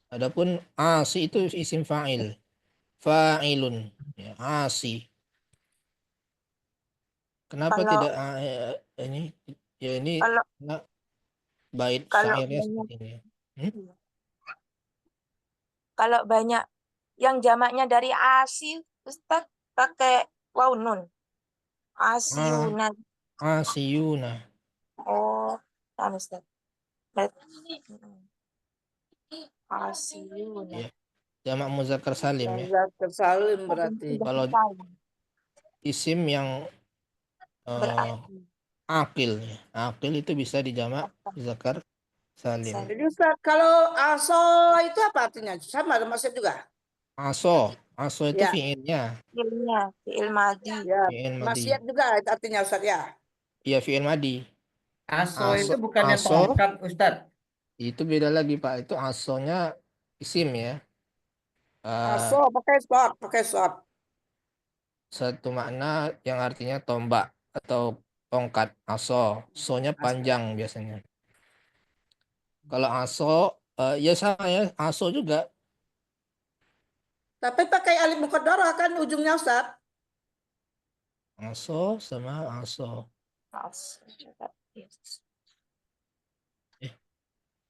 [SPEAKER 2] Adapun asi itu isim fa'il. Fa'ilun. Ya, asi. Kenapa
[SPEAKER 4] Kalau
[SPEAKER 2] tidak ini? Ya ini
[SPEAKER 4] kalau
[SPEAKER 2] karena bait
[SPEAKER 4] kalau
[SPEAKER 2] syairnya
[SPEAKER 4] banyak
[SPEAKER 2] seperti ini.
[SPEAKER 4] kalau banyak yang jamaknya dari asi, Ustaz pakai waw nun. Asiuna.
[SPEAKER 2] Asiyuna.
[SPEAKER 4] Oh, kan Ustaz. Asiuna.
[SPEAKER 2] Ya. Jamak muzakkar salim ya.
[SPEAKER 3] Muzakkar salim berarti.
[SPEAKER 2] Kalau isim yang
[SPEAKER 4] berarti
[SPEAKER 2] akil ya. Akil itu bisa dijamak muzakkar salim.
[SPEAKER 3] Jadi Ustaz, kalau aso itu apa artinya? Sama ada maksud juga?
[SPEAKER 2] Aso itu
[SPEAKER 3] Ya.
[SPEAKER 2] fiilnya.
[SPEAKER 4] fiilnya, fiil madi.
[SPEAKER 3] Ya,
[SPEAKER 2] Fiil madi.
[SPEAKER 3] maksiat juga artinya Ustaz ya.
[SPEAKER 2] Iya fiil madi.
[SPEAKER 5] Aso itu bukannya tongkat Ustadz?
[SPEAKER 2] Itu beda lagi Pak. Itu asonya isim ya.
[SPEAKER 3] Aso pakai short.
[SPEAKER 2] Satu makna yang artinya tombak atau tongkat. Aso. So-nya panjang biasanya. Kalau aso ya sama ya. Aso juga.
[SPEAKER 3] Tapi pakai alif muqaddarah kan ujungnya Ustaz.
[SPEAKER 2] Aso sama aso.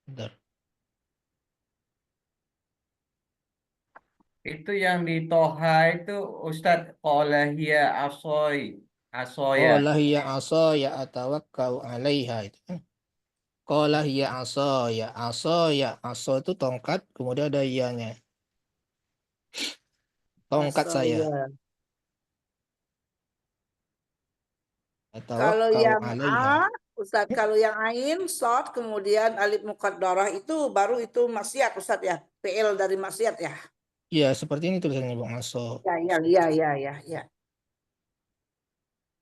[SPEAKER 2] Bentar.
[SPEAKER 5] Itu yang di Toha itu Ustadz qala hiya asoya.
[SPEAKER 2] Qala hiya asaya atawakkau 'alaiha itu kan. Qala hiya asaya. Aso itu tongkat kemudian ada iyanya. Tongkat saya.
[SPEAKER 3] Kalau
[SPEAKER 2] Atawakkau
[SPEAKER 3] yang
[SPEAKER 2] 'alaiha.
[SPEAKER 3] Ustaz, kalau yang ain short kemudian alif muqaddarah itu baru itu maksiat Ustaz ya. PL dari maksiat ya.
[SPEAKER 2] Iya, seperti ini tulisannya Bang Aso.
[SPEAKER 3] Ya.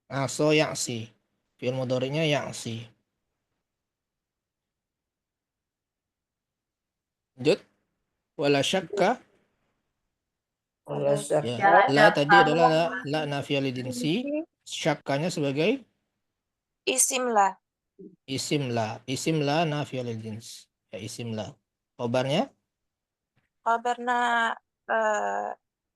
[SPEAKER 2] Aso ya'si. Fi'il mudhari'nya ya'si. Lanjut. Wala syakka. Ya. La tadi adalah la nafiyah lidinsi. Syakkanya sebagai
[SPEAKER 4] Isim lah.
[SPEAKER 2] isim la nafiyah lidins. Ya isim la. Khobarnya?
[SPEAKER 4] Kabarna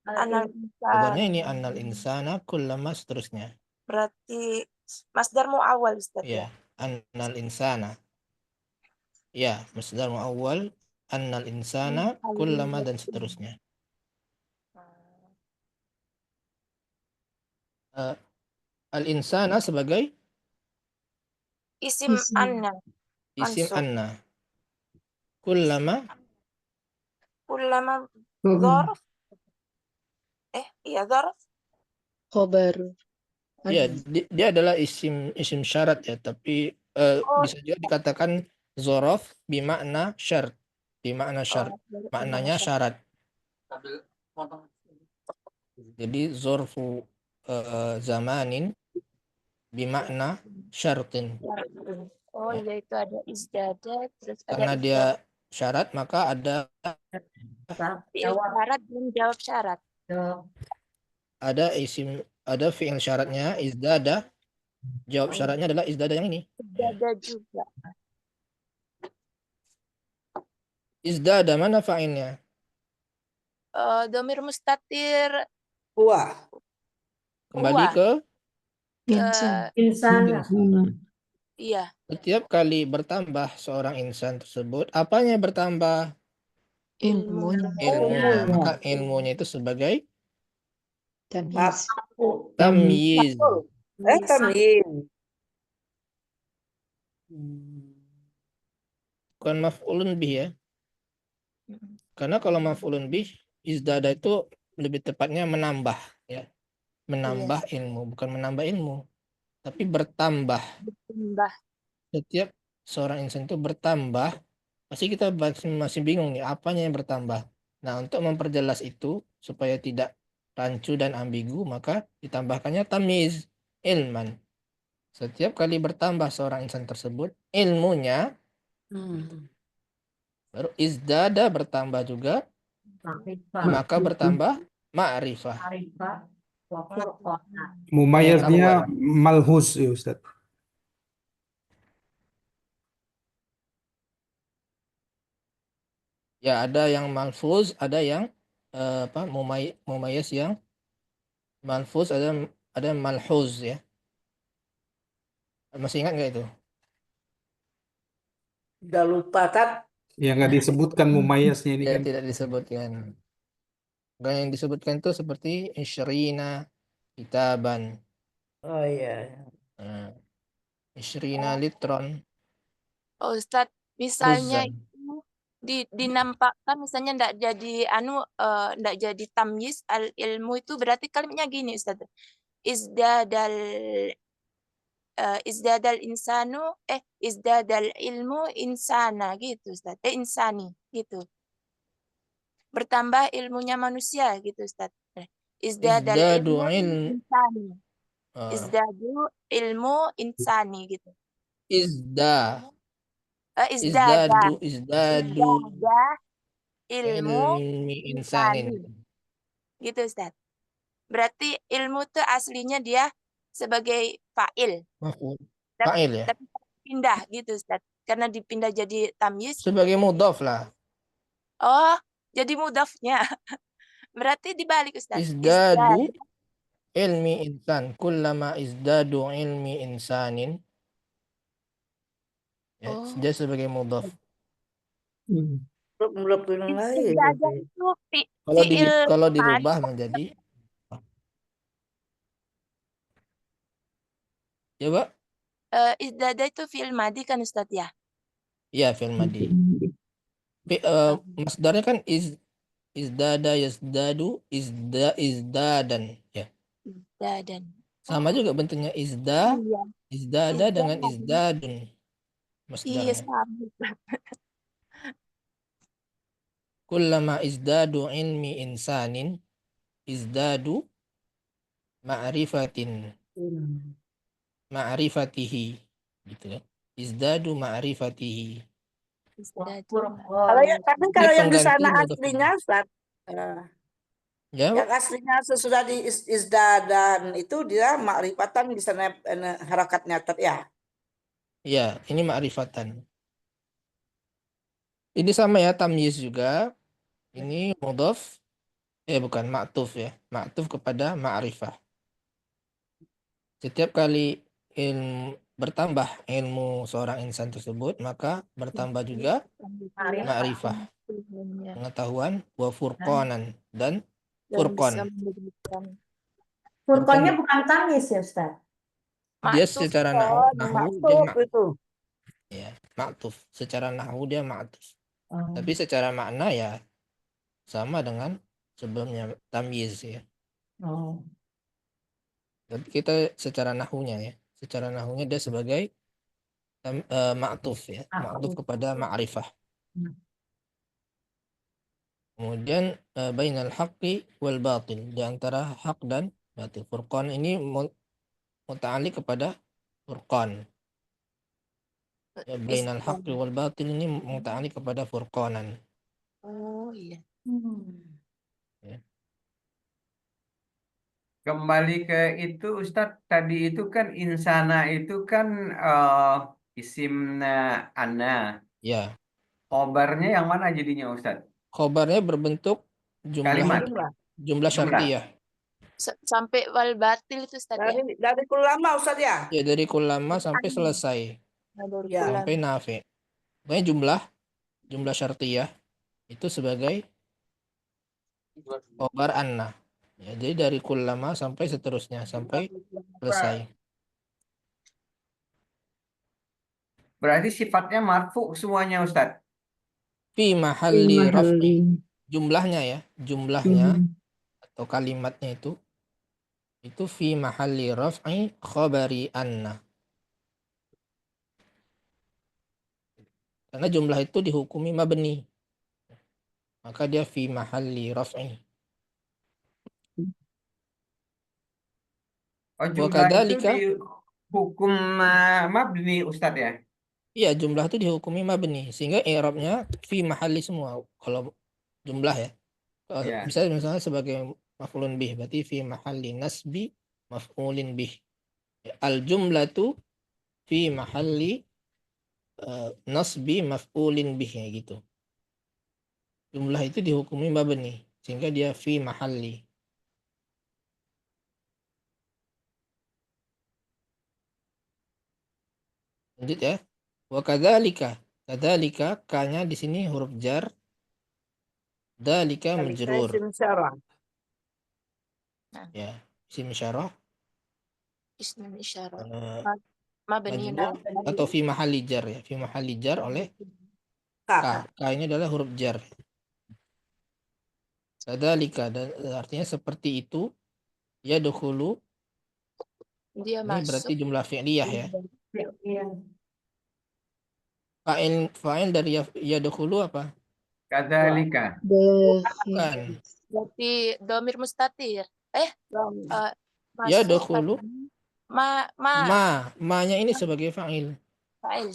[SPEAKER 4] anal
[SPEAKER 2] Khobarnya
[SPEAKER 4] insan.
[SPEAKER 2] ini annal insana kullama seterusnya.
[SPEAKER 4] Berarti masdar muawwal Ustaz
[SPEAKER 2] Ya.
[SPEAKER 4] ya.
[SPEAKER 2] Annal insana. Ya, masdar muawwal annal insana kullama dan seterusnya. Al-insana sebagai
[SPEAKER 4] Isim anna.
[SPEAKER 2] isim
[SPEAKER 4] Mansub.
[SPEAKER 2] anna. Kullama
[SPEAKER 4] Dzarf. Iya dzarf.
[SPEAKER 8] Khobar.
[SPEAKER 2] ya dia adalah isim syarat ya, tapi bisa juga dikatakan dzaraf bimakna syarat. Bimakna syarat. Maknanya syarat. Jadi dzarfu zamanin bimakna syaratin.
[SPEAKER 4] Oh
[SPEAKER 2] Ya.
[SPEAKER 4] iya itu ada izdada, terus ada
[SPEAKER 2] Karena dia syarat, maka ada
[SPEAKER 4] fi'il
[SPEAKER 7] Jawab.
[SPEAKER 4] syarat dan jawab syarat.
[SPEAKER 2] ada fi'il syaratnya izdada, jawab syaratnya adalah izdada yang ini. Ya.
[SPEAKER 4] Izdada juga.
[SPEAKER 2] Izdada mana fa'ilnya?
[SPEAKER 4] Domir mustatir
[SPEAKER 3] Huwa.
[SPEAKER 2] Kembali
[SPEAKER 4] huwa.
[SPEAKER 2] ke
[SPEAKER 4] Ke
[SPEAKER 7] Insana.
[SPEAKER 4] iya.
[SPEAKER 2] setiap kali bertambah seorang insan tersebut, apanya bertambah?
[SPEAKER 4] Ilmunya.
[SPEAKER 2] Ilmunya. Maka ilmunya itu sebagai
[SPEAKER 3] Tamyiz.
[SPEAKER 2] tamyiz.
[SPEAKER 3] Tamyiz.
[SPEAKER 2] Bukan maf'ulun bih ya. Karena kalau maf'ulun bih, izdada itu lebih tepatnya menambah ya. Menambah ilmu, bukan menambah ilmu, tapi bertambah.
[SPEAKER 4] Bertambah.
[SPEAKER 2] Setiap seorang insan itu bertambah, pasti kita masih bingung nih apanya yang bertambah. Nah, untuk memperjelas itu supaya tidak rancu dan ambigu, maka ditambahkannya tamyiz, ilman. Setiap kali bertambah seorang insan tersebut, ilmunya, baru izdada bertambah juga, maka bertambah ma'rifah.
[SPEAKER 8] Mumayaznya malhus ya Ustaz.
[SPEAKER 2] Ya, ada yang malfuz, ada yang mumayyiz yang malfuz, ada malhuz ya. Masih ingat nggak itu?
[SPEAKER 3] Udah lupa kan?
[SPEAKER 8] Ya nggak disebutkan mumayaznya ini
[SPEAKER 2] Ya,
[SPEAKER 8] kan.
[SPEAKER 2] tidak disebutkan. Yang disebutkan itu seperti isyrina kitaban,
[SPEAKER 3] Oh iya.
[SPEAKER 2] isyrina litron,
[SPEAKER 4] Oh, Ustadz, misalnya
[SPEAKER 2] khuzan.
[SPEAKER 4] itu dinampakkan misalnya ndak jadi ndak jadi tamyiz al ilmu itu berarti kalimatnya gini Ustadz. Izdadal izdadal insanu izdadal ilmu insana gitu Ustadz. Insani gitu. Bertambah ilmunya manusia gitu Ustadz. Izdadal
[SPEAKER 2] Izdadu
[SPEAKER 4] ilmu insani. Izdadu ilmu insani gitu.
[SPEAKER 2] Izda.
[SPEAKER 4] Izdada
[SPEAKER 2] Izdadu
[SPEAKER 4] ilmu
[SPEAKER 2] ilmi insanin.
[SPEAKER 4] gitu Ustaz. Berarti ilmu itu aslinya dia sebagai fa'il.
[SPEAKER 2] Fa'il ya.
[SPEAKER 4] Tapi pindah gitu Ustaz. Karena dipindah jadi tamyiz.
[SPEAKER 2] Sebagai mudhaf lah.
[SPEAKER 4] Oh, jadi mudhafnya. Berarti dibalik Ustaz.
[SPEAKER 2] Izdadu ilmi insan. Kullama izdadu ilmi insanin. Ya, dia sebagai mudhaf.
[SPEAKER 4] Izdada itu
[SPEAKER 2] Kalau dirubah menjadi ya, Pak?
[SPEAKER 4] izdada itu fi'il madi kan Ustaz ya?
[SPEAKER 2] Iya, fi'il madi. Masdarnya kan izdada yazdadu izdadan ya.
[SPEAKER 4] Izdadan.
[SPEAKER 2] Sama juga bentuknya izdada dengan izdadun.
[SPEAKER 4] Iya,
[SPEAKER 2] Masdarnya.
[SPEAKER 4] sama.
[SPEAKER 2] Kullama izdadu ilmi insanin izdadu ma'rifatihi gitu ya. Izdadu ma'rifatihi.
[SPEAKER 3] Kalau yang di sana aslinya Ustaz,
[SPEAKER 2] ya,
[SPEAKER 3] yang aslinya sesudah di izdadan itu dia makrifatan di sana harakatnya ya.
[SPEAKER 2] Ya, ini ma'rifatan. Ini sama ya, tamyiz juga. Ini mudhaf, bukan ma'tuf ya. Ma'tuf kepada ma'rifah. Setiap kali bertambah ilmu seorang insan tersebut, maka bertambah juga ma'rifah, pengetahuan, wa furqanan, dan furqan.
[SPEAKER 7] Furqannya bukan tamyiz ya Ustaz?
[SPEAKER 2] Dia secara nahwu dia ma'tuf. Ya, ma'tuf. Secara nahwu dia ma'tuf. Tapi secara makna ya sama dengan sebelumnya tamyiz ya. Tapi kita secara nahunya ya. Secara nahunya dia sebagai ma'tuf ya. Ma'tuf kepada ma'rifah. Kemudian bainal haqqi wal batil. Di antara hak dan batil. Furqan ini muta'alliq kepada furqan. Ya, bainal haqqi wal batil ini muta'alliq kepada furqanan.
[SPEAKER 4] Oh iya.
[SPEAKER 2] Ya.
[SPEAKER 5] Kembali ke itu Ustadz, tadi itu kan insana itu kan isimna ana.
[SPEAKER 2] Ya,
[SPEAKER 5] Khobarnya yang mana jadinya Ustadz?
[SPEAKER 2] khobarnya berbentuk
[SPEAKER 5] Kalimat,
[SPEAKER 3] Jumlah.
[SPEAKER 2] jumlah syartiyah.
[SPEAKER 4] Sampai wal batil itu Ustaz ya.
[SPEAKER 3] Dari ulama Ustaz ya.
[SPEAKER 2] Ya, dari kullama sampai selesai.
[SPEAKER 4] Dari
[SPEAKER 3] Ya.
[SPEAKER 4] kulam.
[SPEAKER 2] Sampai nafi. Pokoknya jumlah syartiyah itu sebagai khobar anna. Ya, jadi dari kullama sampai seterusnya sampai selesai.
[SPEAKER 5] berarti sifatnya marfu semuanya Ustadz.
[SPEAKER 2] Fi mahalli raf'i. Jumlahnya ya, jumlahnya atau kalimatnya itu fi mahalli raf'i khabari anna. Karena jumlah itu dihukumi mabni. Maka dia fi mahalli raf'i.
[SPEAKER 5] Oh,
[SPEAKER 2] Wa
[SPEAKER 5] jumlah itu
[SPEAKER 2] kadzalika,
[SPEAKER 5] dihukum mabni Ustadz ya.
[SPEAKER 2] iya jumlah itu dihukumi mabni sehingga i'rabnya fi mahalli semua kalau jumlah ya.
[SPEAKER 5] Ya.
[SPEAKER 2] Bisa misalnya sebagai maf'ulun bih, berarti fi mahalli nasbi maf'ulin bih. Al jumlatu fi mahalli nasbi maf'ulin bih ya gitu. Jumlah itu dihukumi mabni sehingga dia fi mahalli. Lanjut ya. Wa kadzalika. Kadzalika ka-nya di sini huruf jar. Dzalika majrur.
[SPEAKER 3] Isim syarah.
[SPEAKER 2] Ya, isim isyarah
[SPEAKER 4] Ismul isyarah.
[SPEAKER 2] eh,
[SPEAKER 4] Mabni
[SPEAKER 2] majrur atau fi mahalli jar ya. Fi mahalli jar oleh ka. Ka ini adalah huruf jar. Kadzalika dan artinya seperti itu. Ya dukhulu.
[SPEAKER 4] Dia
[SPEAKER 2] Ini
[SPEAKER 4] masuk.
[SPEAKER 2] berarti jumlah fi'liyah ya.
[SPEAKER 3] Iya.
[SPEAKER 2] Fa'il dari ya dukhulu apa?
[SPEAKER 5] Kadzalika.
[SPEAKER 2] Bukan.
[SPEAKER 4] Berarti domir mustatir.
[SPEAKER 2] Ya
[SPEAKER 4] Masuk
[SPEAKER 2] dukhulu. Ma-nya ini sebagai fa'il.
[SPEAKER 4] Fa'il.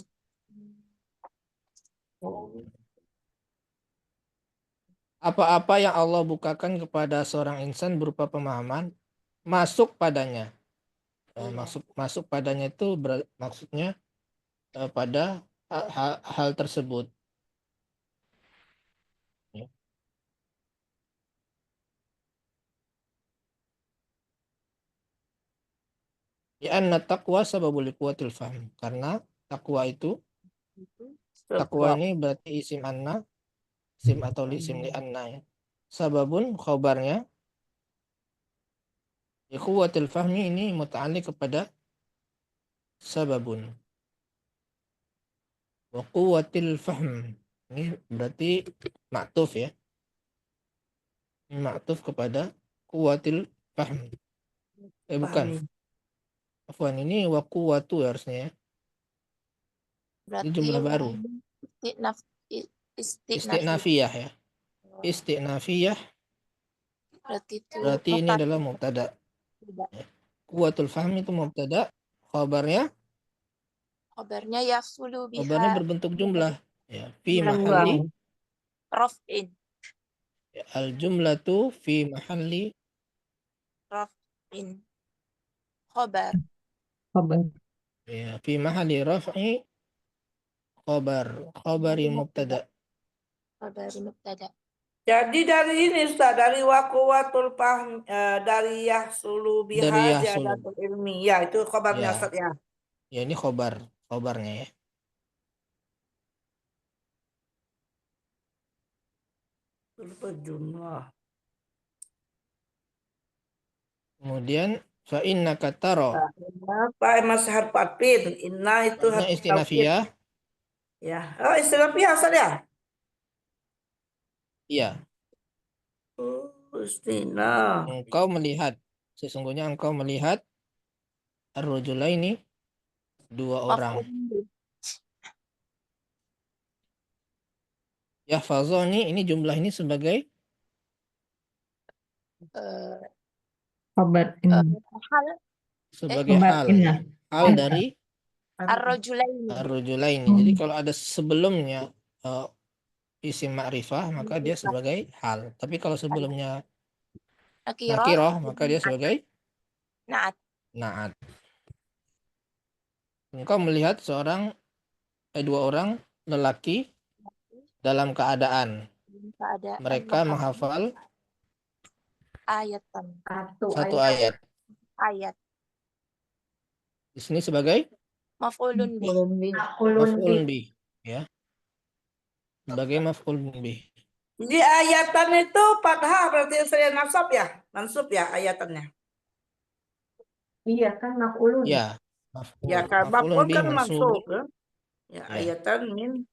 [SPEAKER 2] Apa-apa yang Allah bukakan kepada seorang insan berupa pemahaman masuk padanya. Masuk padanya itu maksudnya pada hal tersebut. Ya. Ya anna taqwa sababul liquwatil fahm. Karena takwa ini berarti isim anna, isim atau isim li anna ya. Sababun khobarnya liquwatil fahmi ini muta'alliq kepada sababun. Wa quwwatil fahm. Ini berarti ma'tuf ya. Ini ma'tuf kepada quwwatil fahm. Bukan. Afwan, ini wa quwwatu harusnya ya.
[SPEAKER 4] Berarti
[SPEAKER 2] Ini jumlah baru. Isti'nafiyah ya. Isti'nafiyah. Berarti ini adalah mubtada. Quwwatul fahmi itu mubtada. Khabarnya
[SPEAKER 4] yafsulu biha.
[SPEAKER 2] Khabarnya berbentuk jumlah. Ya, fi mahalli
[SPEAKER 4] raf'in.
[SPEAKER 2] Ya, al jumlatu fi mahalli
[SPEAKER 4] Raf'in. Khabar.
[SPEAKER 2] Ya, fi mahalli raf'i khabari mubtada.
[SPEAKER 4] Khabari mubtada.
[SPEAKER 3] Jadi dari ini Ustaz, dari wakuwatul fahm, dari yahsulu
[SPEAKER 2] Dari
[SPEAKER 3] biha
[SPEAKER 2] yahsulu.
[SPEAKER 3] ziyadatul ilmi. Ya, itu khabarnya
[SPEAKER 2] Ya.
[SPEAKER 3] Ustaz ya.
[SPEAKER 2] Ya, ini khabarnya ya.
[SPEAKER 3] Berjumlah.
[SPEAKER 2] Kemudian fa innaka tara.
[SPEAKER 3] Apa mas harf atfin? Inna itu
[SPEAKER 2] Ini
[SPEAKER 3] harf
[SPEAKER 2] istinafiyah.
[SPEAKER 3] Ya. Oh, istinafiyah Ustaz ya?
[SPEAKER 2] Iya.
[SPEAKER 3] Istinaf.
[SPEAKER 2] Sesungguhnya engkau melihat ar-rajulaini dua orang. Yahfazani ini jumlah ini sebagai
[SPEAKER 7] Khabar ini.
[SPEAKER 2] sebagai hal. Hal dari
[SPEAKER 4] Ar-rajulaini.
[SPEAKER 2] Ar-rajulaini. Jadi kalau ada sebelumnya isim ma'rifah, maka dia sebagai hal. Tapi kalau sebelumnya
[SPEAKER 4] Nakirah.
[SPEAKER 2] nakirah, maka dia sebagai
[SPEAKER 4] Naat.
[SPEAKER 2] naat. Engkau melihat dua orang lelaki dalam keadaan
[SPEAKER 4] Keadaan
[SPEAKER 2] mereka menghafal
[SPEAKER 4] ayatan.
[SPEAKER 2] satu ayat.
[SPEAKER 4] Ayat.
[SPEAKER 2] Di sini sebagai
[SPEAKER 4] Maf'ulun bih.
[SPEAKER 2] maf'ulun bih, ya. Sebagai maf'ulun bih.
[SPEAKER 3] Jadi ayatan itu fathah berarti saya nasab ya? Mansub ya ayatannya.
[SPEAKER 7] Iya kan maf'ulun.
[SPEAKER 2] Ya,
[SPEAKER 3] Ya kan
[SPEAKER 2] maf'ulun
[SPEAKER 3] maf'ul
[SPEAKER 2] bih
[SPEAKER 3] kan mansub
[SPEAKER 2] mansub.
[SPEAKER 3] kan? Ya,
[SPEAKER 2] Ya.
[SPEAKER 3] ayatan min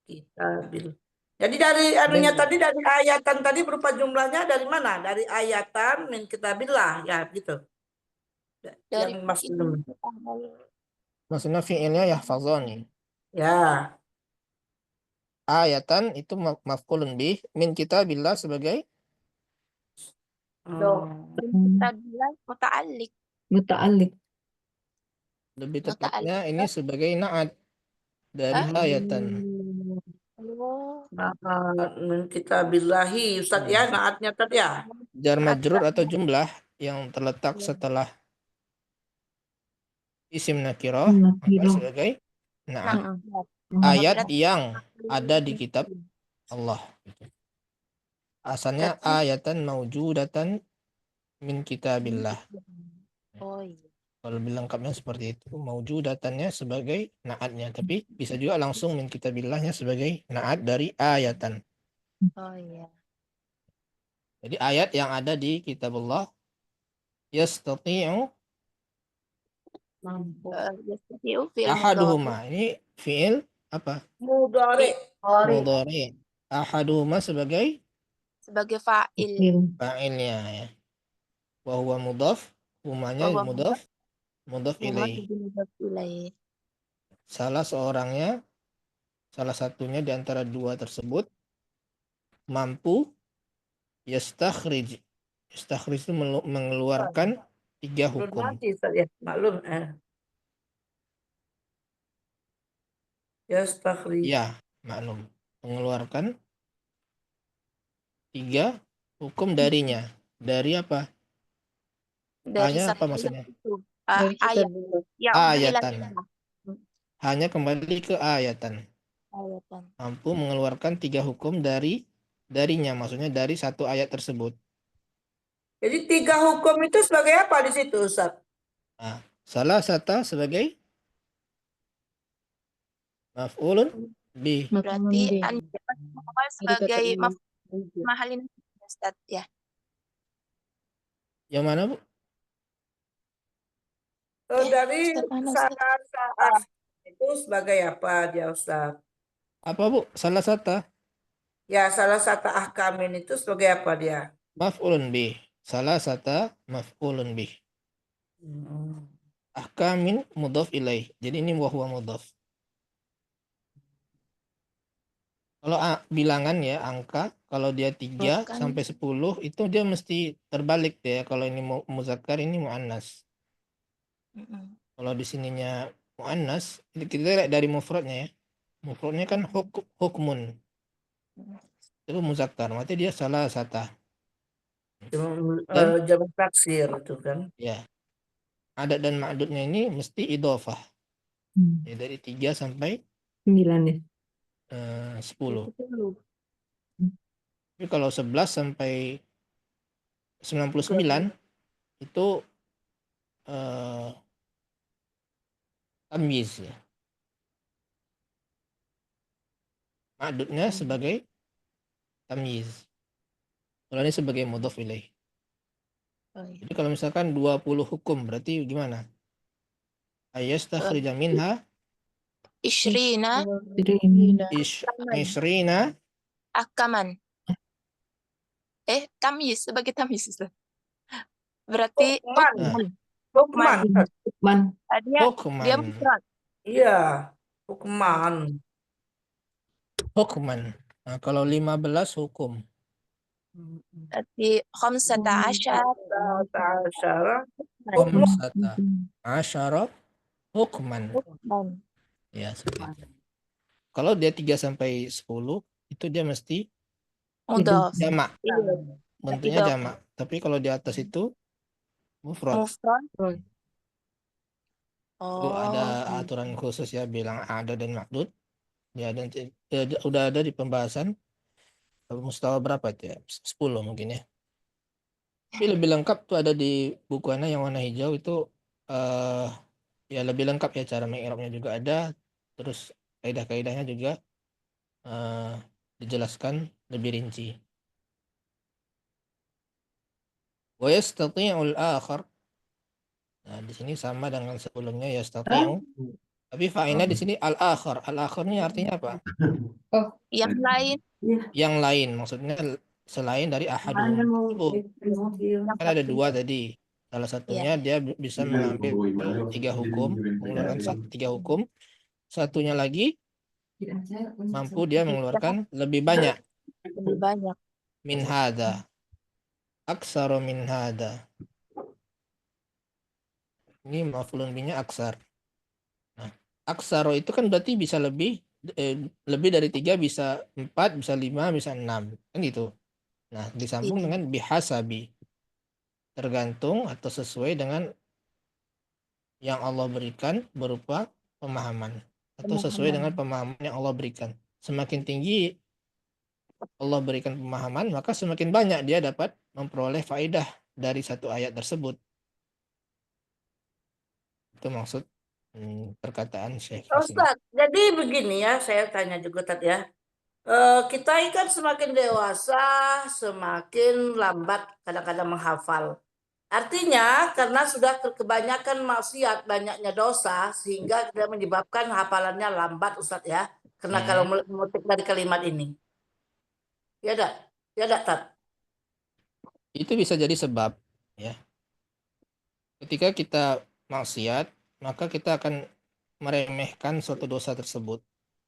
[SPEAKER 3] kitabil. Jadi dari anunya tadi dari ayatan tadi berupa jumlahnya dari mana? Dari ayatan min kitabillah ya gitu.
[SPEAKER 4] Dari
[SPEAKER 3] Yang maksudnya.
[SPEAKER 2] Maksudnya fi'ilnya yahfazani.
[SPEAKER 3] Ya.
[SPEAKER 2] Ayatan itu maf'ulun bih min kitabillah sebagai
[SPEAKER 4] Kitabillah muta'alliq.
[SPEAKER 9] Muta'alliq.
[SPEAKER 2] lebih tepatnya ini sebagai naat dari ayatan.
[SPEAKER 4] Oh.
[SPEAKER 3] Min kitabillahi Ustaz ya naatnya tadi ya.
[SPEAKER 2] Jar majrur atau jumlah yang terletak setelah isim nakirah maka sebagai naat. Ayat yang ada di kitab Allah. Asalnya ayatan maujudatan min kitabillah.
[SPEAKER 4] Oh iya.
[SPEAKER 2] Kalau lebih lengkapnya seperti itu, maujudatannya sebagai naatnya, tapi bisa juga langsung min kitabillahnya sebagai naat dari ayatan.
[SPEAKER 4] Oh iya.
[SPEAKER 2] Jadi ayat yang ada di kitabullah yastati'u
[SPEAKER 4] Yastati'u fi'il
[SPEAKER 2] ahaduhuma. Ini fi'il apa?
[SPEAKER 3] Mudhari.
[SPEAKER 2] Mudhari. Ahaduhuma sebagai
[SPEAKER 4] fa'il.
[SPEAKER 2] fa'ilnya ya. Wa huwa mudhaf, humanya
[SPEAKER 4] Wa huwa
[SPEAKER 2] mudhaf ilaih. Salah satunya di antara dua tersebut mampu yastakhrij. Yastakhrij itu mengeluarkan tiga hukum.
[SPEAKER 3] Mati ya, maklum. Yastakhrij.
[SPEAKER 2] Ya, maklum. Mengeluarkan tiga hukum darinya. Dari apa?
[SPEAKER 4] Dari
[SPEAKER 2] Hanya apa
[SPEAKER 4] satu
[SPEAKER 2] maksudnya?
[SPEAKER 4] ayat.
[SPEAKER 2] Ayatan. Hanya kembali ke ayatan.
[SPEAKER 4] Ayatan.
[SPEAKER 2] Mampu mengeluarkan tiga hukum darinya, maksudnya dari satu ayat tersebut.
[SPEAKER 3] Jadi tiga hukum itu sebagai apa di situ Ustaz?
[SPEAKER 2] Nah, salah satu sebagai maf'ulun bih.
[SPEAKER 4] Berarti sebagai mahalin Ustaz ya.
[SPEAKER 2] Yang mana, Bu?
[SPEAKER 3] Dari saat itu sebagai apa dia Ustaz?
[SPEAKER 2] Apa, Bu? Salah satu.
[SPEAKER 3] Ya, salah satu ahkamin itu sebagai apa dia?
[SPEAKER 2] Maf'ulun bih. Salah satu maf'ulun bih. Ahkamin mudhaf ilaih. Jadi ini wa huwa mudhaf. Kalau bilangan ya, angka, kalau dia 3 sampai 10 itu dia mesti terbalik ya. Kalau ini muzakkar, ini muannas. Kalau di sininya muannas, kita lihat dari mufradnya ya. Mufradnya kan hukmun. Itu muzakkar, berarti dia salah satu.
[SPEAKER 3] Jamak taksir itu kan.
[SPEAKER 2] Ya. Adat dan ma'dudnya ini mesti idhofah. Ya, dari 3 sampai
[SPEAKER 9] 9 ya.
[SPEAKER 2] 10. Tapi kalau 11 sampai 99 itu tamyiz ya. Ma'dudnya sebagai tamyiz. Kalau ini sebagai mudhaf ilaih. Jadi kalau misalkan 20 hukum berarti gimana? Ayastakhrija minha
[SPEAKER 4] Ishrina akaman. Tamyiz sebagai tamyiz. Berarti
[SPEAKER 3] hukman.
[SPEAKER 4] Dia mufrad.
[SPEAKER 3] Iya, hukman.
[SPEAKER 2] Hukman. Nah, kalau 15 hukum.
[SPEAKER 4] Berarti 15
[SPEAKER 2] 15 asyara hukman.
[SPEAKER 4] Hukman.
[SPEAKER 2] Ya, seperti itu. Kalau dia 3 sampai 10 itu dia mesti
[SPEAKER 4] Mudhaf.
[SPEAKER 2] jamak.
[SPEAKER 4] Iya.
[SPEAKER 2] Bentuknya
[SPEAKER 4] Idhofah.
[SPEAKER 2] jamak. Tapi kalau di atas itu mufrad.
[SPEAKER 4] Mufrad.
[SPEAKER 2] Itu ada
[SPEAKER 4] Oh.
[SPEAKER 2] aturan khusus ya, bilang ada dan makdud. Ya, dan udah ada di pembahasan mustawa berapa itu ya? 10 mungkin ya. Tapi lebih lengkap tuh ada di buku Ana yang warna hijau itu, ya lebih lengkap ya, cara mengi'rabnya juga ada, terus kaidah-kaidahnya juga dijelaskan lebih rinci. Wa yastati'ul akhar. Nah, di sini sama dengan sebelumnya yastati'u. Tapi fa'ilnya di sini al-akhar. Al-akhar ini artinya apa?
[SPEAKER 4] Yang lain.
[SPEAKER 2] Yang lain, maksudnya selain dari ahadun. Kan ada 2 tadi. Salah satunya dia bisa mengambil 3 hukum, mengeluarkan 3 hukum. Satunya lagi mampu dia mengeluarkan lebih banyak.
[SPEAKER 4] Lebih banyak.
[SPEAKER 2] Min hada. Aksaro min hada. Ini maf'ulun bihnya aksar. Nah, aksaro itu kan berarti bisa lebih dari 3, bisa 4, bisa 5, bisa 6. Kan gitu. Nah, disambung dengan bihasabi. Tergantung atau sesuai dengan yang Allah berikan berupa pemahaman. Atau sesuai dengan pemahaman yang Allah berikan. Semakin tinggi Allah berikan pemahaman, maka semakin banyak dia dapat memperoleh faedah dari satu ayat tersebut. Itu maksud perkataan Syekh.
[SPEAKER 3] Ustaz, jadi begini ya, saya tanya juga tadi ya. Kita kan semakin dewasa, semakin lambat kadang-kadang menghafal. Artinya karena sudah kebanyakan maksiat, banyaknya dosa, sehingga tidak menyebabkan hafalannya lambat, Ustaz ya. Karena kalau mengutip dari kalimat ini. Ya enggak? Ya enggak, Tat?
[SPEAKER 2] Itu bisa jadi sebab ya. Ketika kita maksiat, maka kita akan meremehkan suatu dosa tersebut.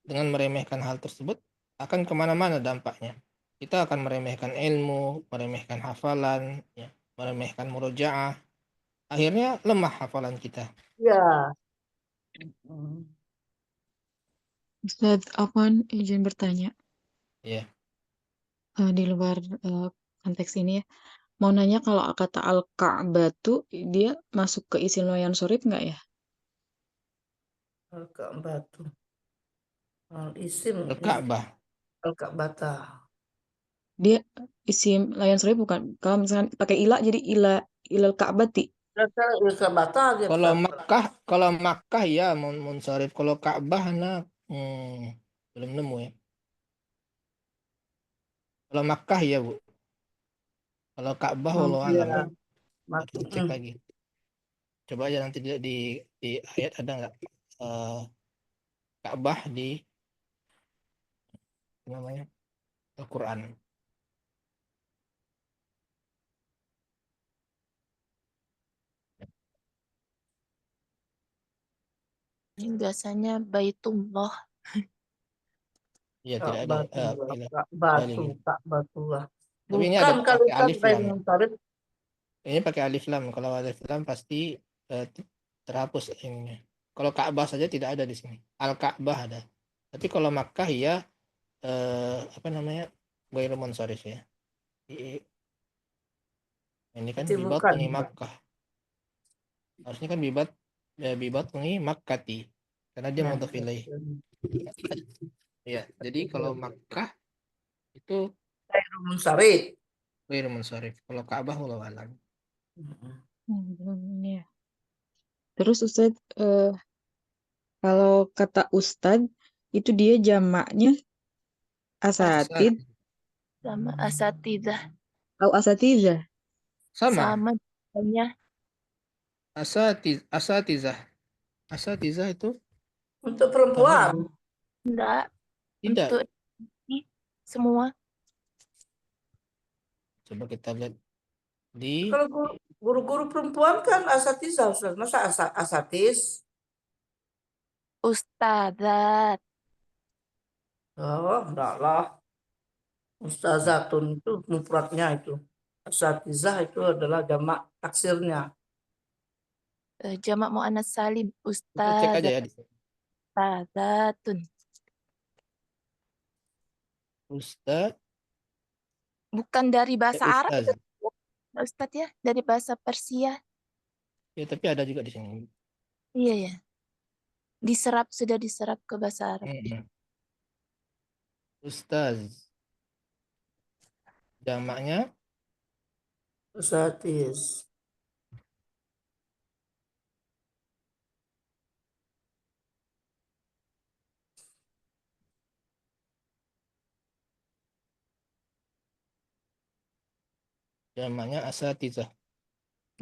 [SPEAKER 2] Dengan meremehkan hal tersebut akan kemana-mana dampaknya. Kita akan meremehkan ilmu, meremehkan hafalan, ya, meremehkan murojaah. Akhirnya lemah hafalan kita.
[SPEAKER 3] Ya.
[SPEAKER 9] Ustaz Afwan, izin bertanya.
[SPEAKER 2] Ya.
[SPEAKER 9] Di luar konteks ini ya. Mau nanya, kalau kata al-Ka'batu dia masuk ke isim Loyan Sorib nggak ya?
[SPEAKER 3] Al-Ka'batu. Al-Isim.
[SPEAKER 2] Al-Ka'bah.
[SPEAKER 3] Al-Ka'bata.
[SPEAKER 9] Dia isim Loyan Sorib bukan? Kalau misalkan pakai ila jadi ilal Ka'bati.
[SPEAKER 3] Al-Ka'bata dia.
[SPEAKER 2] Kalau Makkah ya munsharif. Kalau Ka'bah belum nemu ya. Kalau Makkah ya, Bu. Kalau Ka'bah wallahu alam. Harus dicek lagi. Coba aja nanti di ayat ada nggak Ka'bah di namanya Al-Quran.
[SPEAKER 4] Ini biasanya Baitullah.
[SPEAKER 2] Iya, tidak ada
[SPEAKER 3] batu lah.
[SPEAKER 2] Tapi ini ada pakai alif lam. Ini pakai alif lam. Kalau alif lam pasti terhapus ini. Kalau Ka'bah saja tidak ada di sini. Al-Ka'bah ada. Tapi kalau Makkah ya apa namanya? Ghairu munsharif ya. Ini kan bibat ini Makkah. Harusnya kan bibat ini Makkati. Karena dia mudhaf ilaih. Ya, jadi kalau Makkah itu
[SPEAKER 3] Ghairu munsharif.
[SPEAKER 2] Ghairu munsharif. Kalau Ka'bah wallahu alam.
[SPEAKER 9] Ya. Terus Ustaz, kalau kata Ustaz itu dia jamaknya asatid
[SPEAKER 4] sama asatidzah.
[SPEAKER 9] Asatizah.
[SPEAKER 2] Sama
[SPEAKER 4] Namanya
[SPEAKER 2] asatizah. Asatizah itu
[SPEAKER 3] untuk perempuan.
[SPEAKER 4] Enggak.
[SPEAKER 2] Tidak.
[SPEAKER 4] Untuk semua.
[SPEAKER 2] Coba kita lihat di.
[SPEAKER 3] Kalau guru-guru perempuan kan asatizah, masa asatis?
[SPEAKER 4] Ustadzat.
[SPEAKER 3] Oh, enggak lah. Ustazatun itu mufradnya itu. Asatizah itu adalah jamak taksirnya.
[SPEAKER 4] Jamak muannas salim.
[SPEAKER 2] Kita cek aja ya di sini.
[SPEAKER 4] Ustadzatun.
[SPEAKER 2] Ustaz,
[SPEAKER 4] Bukan dari bahasa Arab
[SPEAKER 2] ustaz.
[SPEAKER 4] itu, Ustadz ya, dari bahasa Persia.
[SPEAKER 2] Ya, tapi ada juga di sini.
[SPEAKER 4] Iya ya. Sudah diserap ke bahasa Arab.
[SPEAKER 2] Ustaz. Jamaknya
[SPEAKER 3] Ustadz.
[SPEAKER 2] asatizah.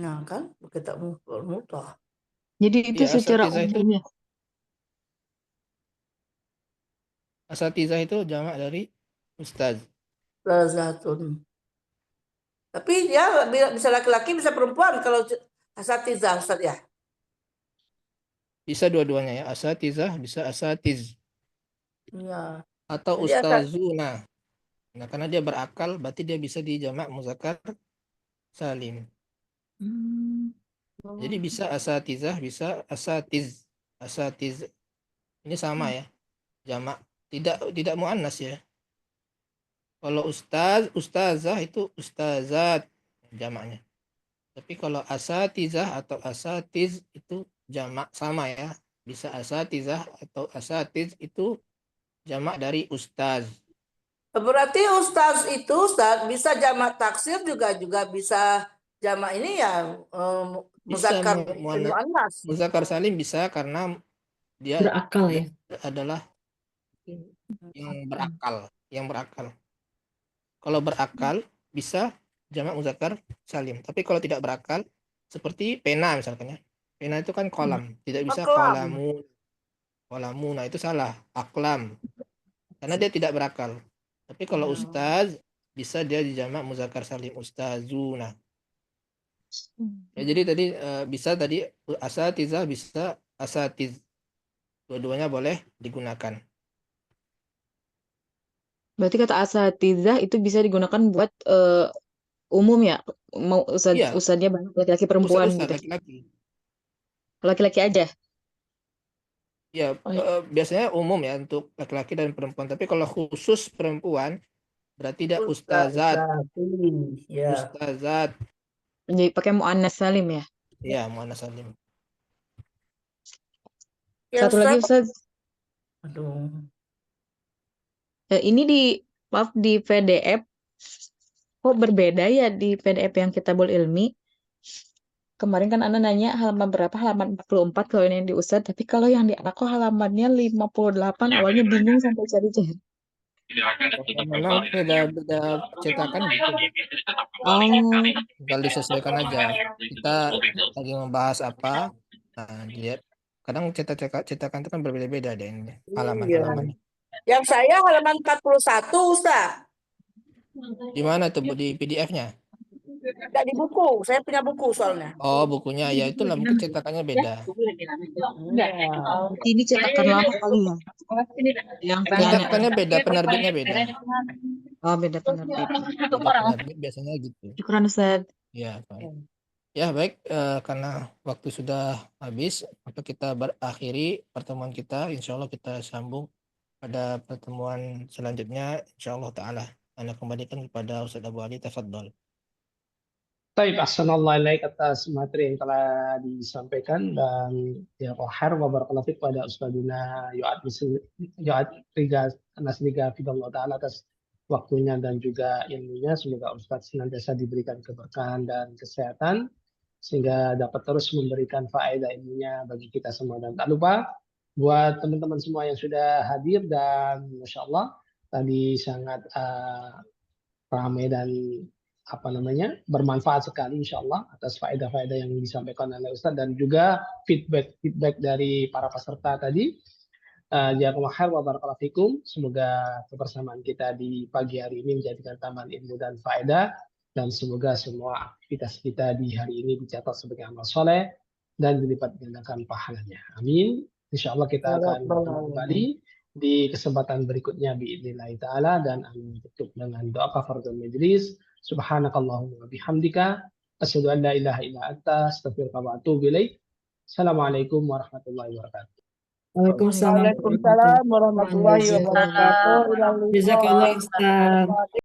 [SPEAKER 3] Nah kan, kita mudah.
[SPEAKER 9] Jadi itu
[SPEAKER 2] Iya,
[SPEAKER 9] secara
[SPEAKER 2] asatizah itu
[SPEAKER 9] umumnya.
[SPEAKER 2] asatizah itu jamak dari ustaz.
[SPEAKER 3] Ustazatun. Tapi dia bisa laki-laki, bisa perempuan kalau asatizah, Ustaz ya.
[SPEAKER 2] Bisa dua-duanya ya, asatizah bisa asatiz.
[SPEAKER 3] Iya.
[SPEAKER 2] Atau
[SPEAKER 3] Jadi
[SPEAKER 2] ustazuna. Nah, karena dia berakal, berarti dia bisa dijamak muzakkar salim. Jadi bisa asatizah, bisa asatiz. Asatiz. Ini sama ya. Jamak tidak muannas ya. Kalau ustazah itu ustazat jamaknya. Tapi kalau asatizah atau asatiz itu jamak sama ya. Bisa asatizah atau asatiz itu jamak dari ustaz.
[SPEAKER 3] berarti ustaz itu Ustaz bisa jamak taksir juga bisa jamak ini ya
[SPEAKER 2] Bisa
[SPEAKER 3] muannas.
[SPEAKER 2] muzakkar salim bisa karena dia
[SPEAKER 7] Berakal ya.
[SPEAKER 2] adalah yang berakal. Kalau berakal bisa jamak muzakkar salim. Tapi kalau tidak berakal seperti pena misalkan ya. Pena itu kan kolam, tidak bisa
[SPEAKER 3] Aklam.
[SPEAKER 2] kolamu. Nah, itu salah, aklam. Karena dia tidak berakal. Tapi kalau ustaz bisa dia dijamak muzakkar salim, ustazuna. Ya, jadi tadi bisa tadi asatizah bisa asatiz. Dua-duanya boleh digunakan.
[SPEAKER 9] Berarti kata asatizah itu bisa digunakan buat umum ya? Mau
[SPEAKER 2] Iya.
[SPEAKER 9] ustadznya banyak laki-laki perempuan
[SPEAKER 2] Ustaz
[SPEAKER 9] gitu.
[SPEAKER 2] laki-laki.
[SPEAKER 9] Laki-laki aja.
[SPEAKER 2] Ya, biasanya umum ya untuk laki-laki dan perempuan. Tapi kalau khusus perempuan, berarti dia ustazat.
[SPEAKER 3] Ya.
[SPEAKER 2] Ustazat.
[SPEAKER 9] Jadi pakai muannas salim ya?
[SPEAKER 2] Iya, muannas salim.
[SPEAKER 3] Ya,
[SPEAKER 9] Satu lagi Ustaz.
[SPEAKER 3] Aduh.
[SPEAKER 9] Ini di PDF kok berbeda ya di PDF yang Kitabul Ilmi. Kemarin kan Anda nanya halaman berapa? Halaman 44 kalau ini yang di Ustaz. Tapi kalau yang di aku halamannya 58. Awalnya bingung sampai cari-cari.
[SPEAKER 2] Memang beda cetakan gitu. Tinggal disesuaikan aja. Kita lagi membahas apa. Nah, dilihat. Kadang cetakan itu kan berbeda-beda deh ini halaman-halamannya.
[SPEAKER 3] Yang saya halaman 41, Ustaz.
[SPEAKER 2] Di mana tuh di PDF-nya?
[SPEAKER 3] Enggak di buku, saya punya buku soalnya.
[SPEAKER 2] Oh, bukunya ya itulah mungkin cetakannya beda.
[SPEAKER 9] Ini cetakan lama kali ya. Yang
[SPEAKER 2] Cetakannya beda, penerbitnya beda.
[SPEAKER 9] Oh, beda penerbit.
[SPEAKER 2] Beda penerbit biasanya gitu.
[SPEAKER 9] Syukuran Ustaz.
[SPEAKER 2] Ya, baik. Ya, baik, karena waktu sudah habis, maka kita berakhiri pertemuan kita. Insya Allah kita sambung pada pertemuan selanjutnya. Insya Allah Ta'ala. Anda kembalikan kepada Ustaz Abu Ali. Tafadhol.
[SPEAKER 1] Baik, assalamualaikum atas materi yang telah disampaikan dan ya khair wa barakallahu fiik pada Ustadzuna Yoat Riga Nasliga Fidallah Ta'ala atas waktunya dan juga ilmunya. Semoga Ustadz senantiasa diberikan keberkahan dan kesehatan sehingga dapat terus memberikan faedah ilmunya bagi kita semua. Dan tak lupa buat teman-teman semua yang sudah hadir dan Masya Allah tadi sangat ramai dan bermanfaat sekali insya Allah atas faedah-faedah yang disampaikan oleh Ustadz dan juga feedback dari para peserta tadi. Jazakumullah khair wa barakallahu fikum. Semoga kebersamaan kita di pagi hari ini menjadikan tambahan ilmu dan faedah dan semoga semua aktivitas kita di hari ini dicatat sebagai amal soleh dan dilipat gandakan pahalanya. Amin. Insya Allah kita akan bertemu kembali di kesempatan berikutnya biidznillah ta'ala dan amin tutup dengan doa kafaratul majlis. Subhanakallahumma wa bihamdika asyhadu an la ilaha illa anta astaghfiruka wa atubu ilaik. Assalamualaikum warahmatullahi wabarakatuh.
[SPEAKER 10] Waalaikumsalam
[SPEAKER 3] Waalaikumsalam warahmatullahi
[SPEAKER 10] warahmatullahi
[SPEAKER 3] wabarakatuh.
[SPEAKER 10] wabarakatuh. Jazakallah Ustaz.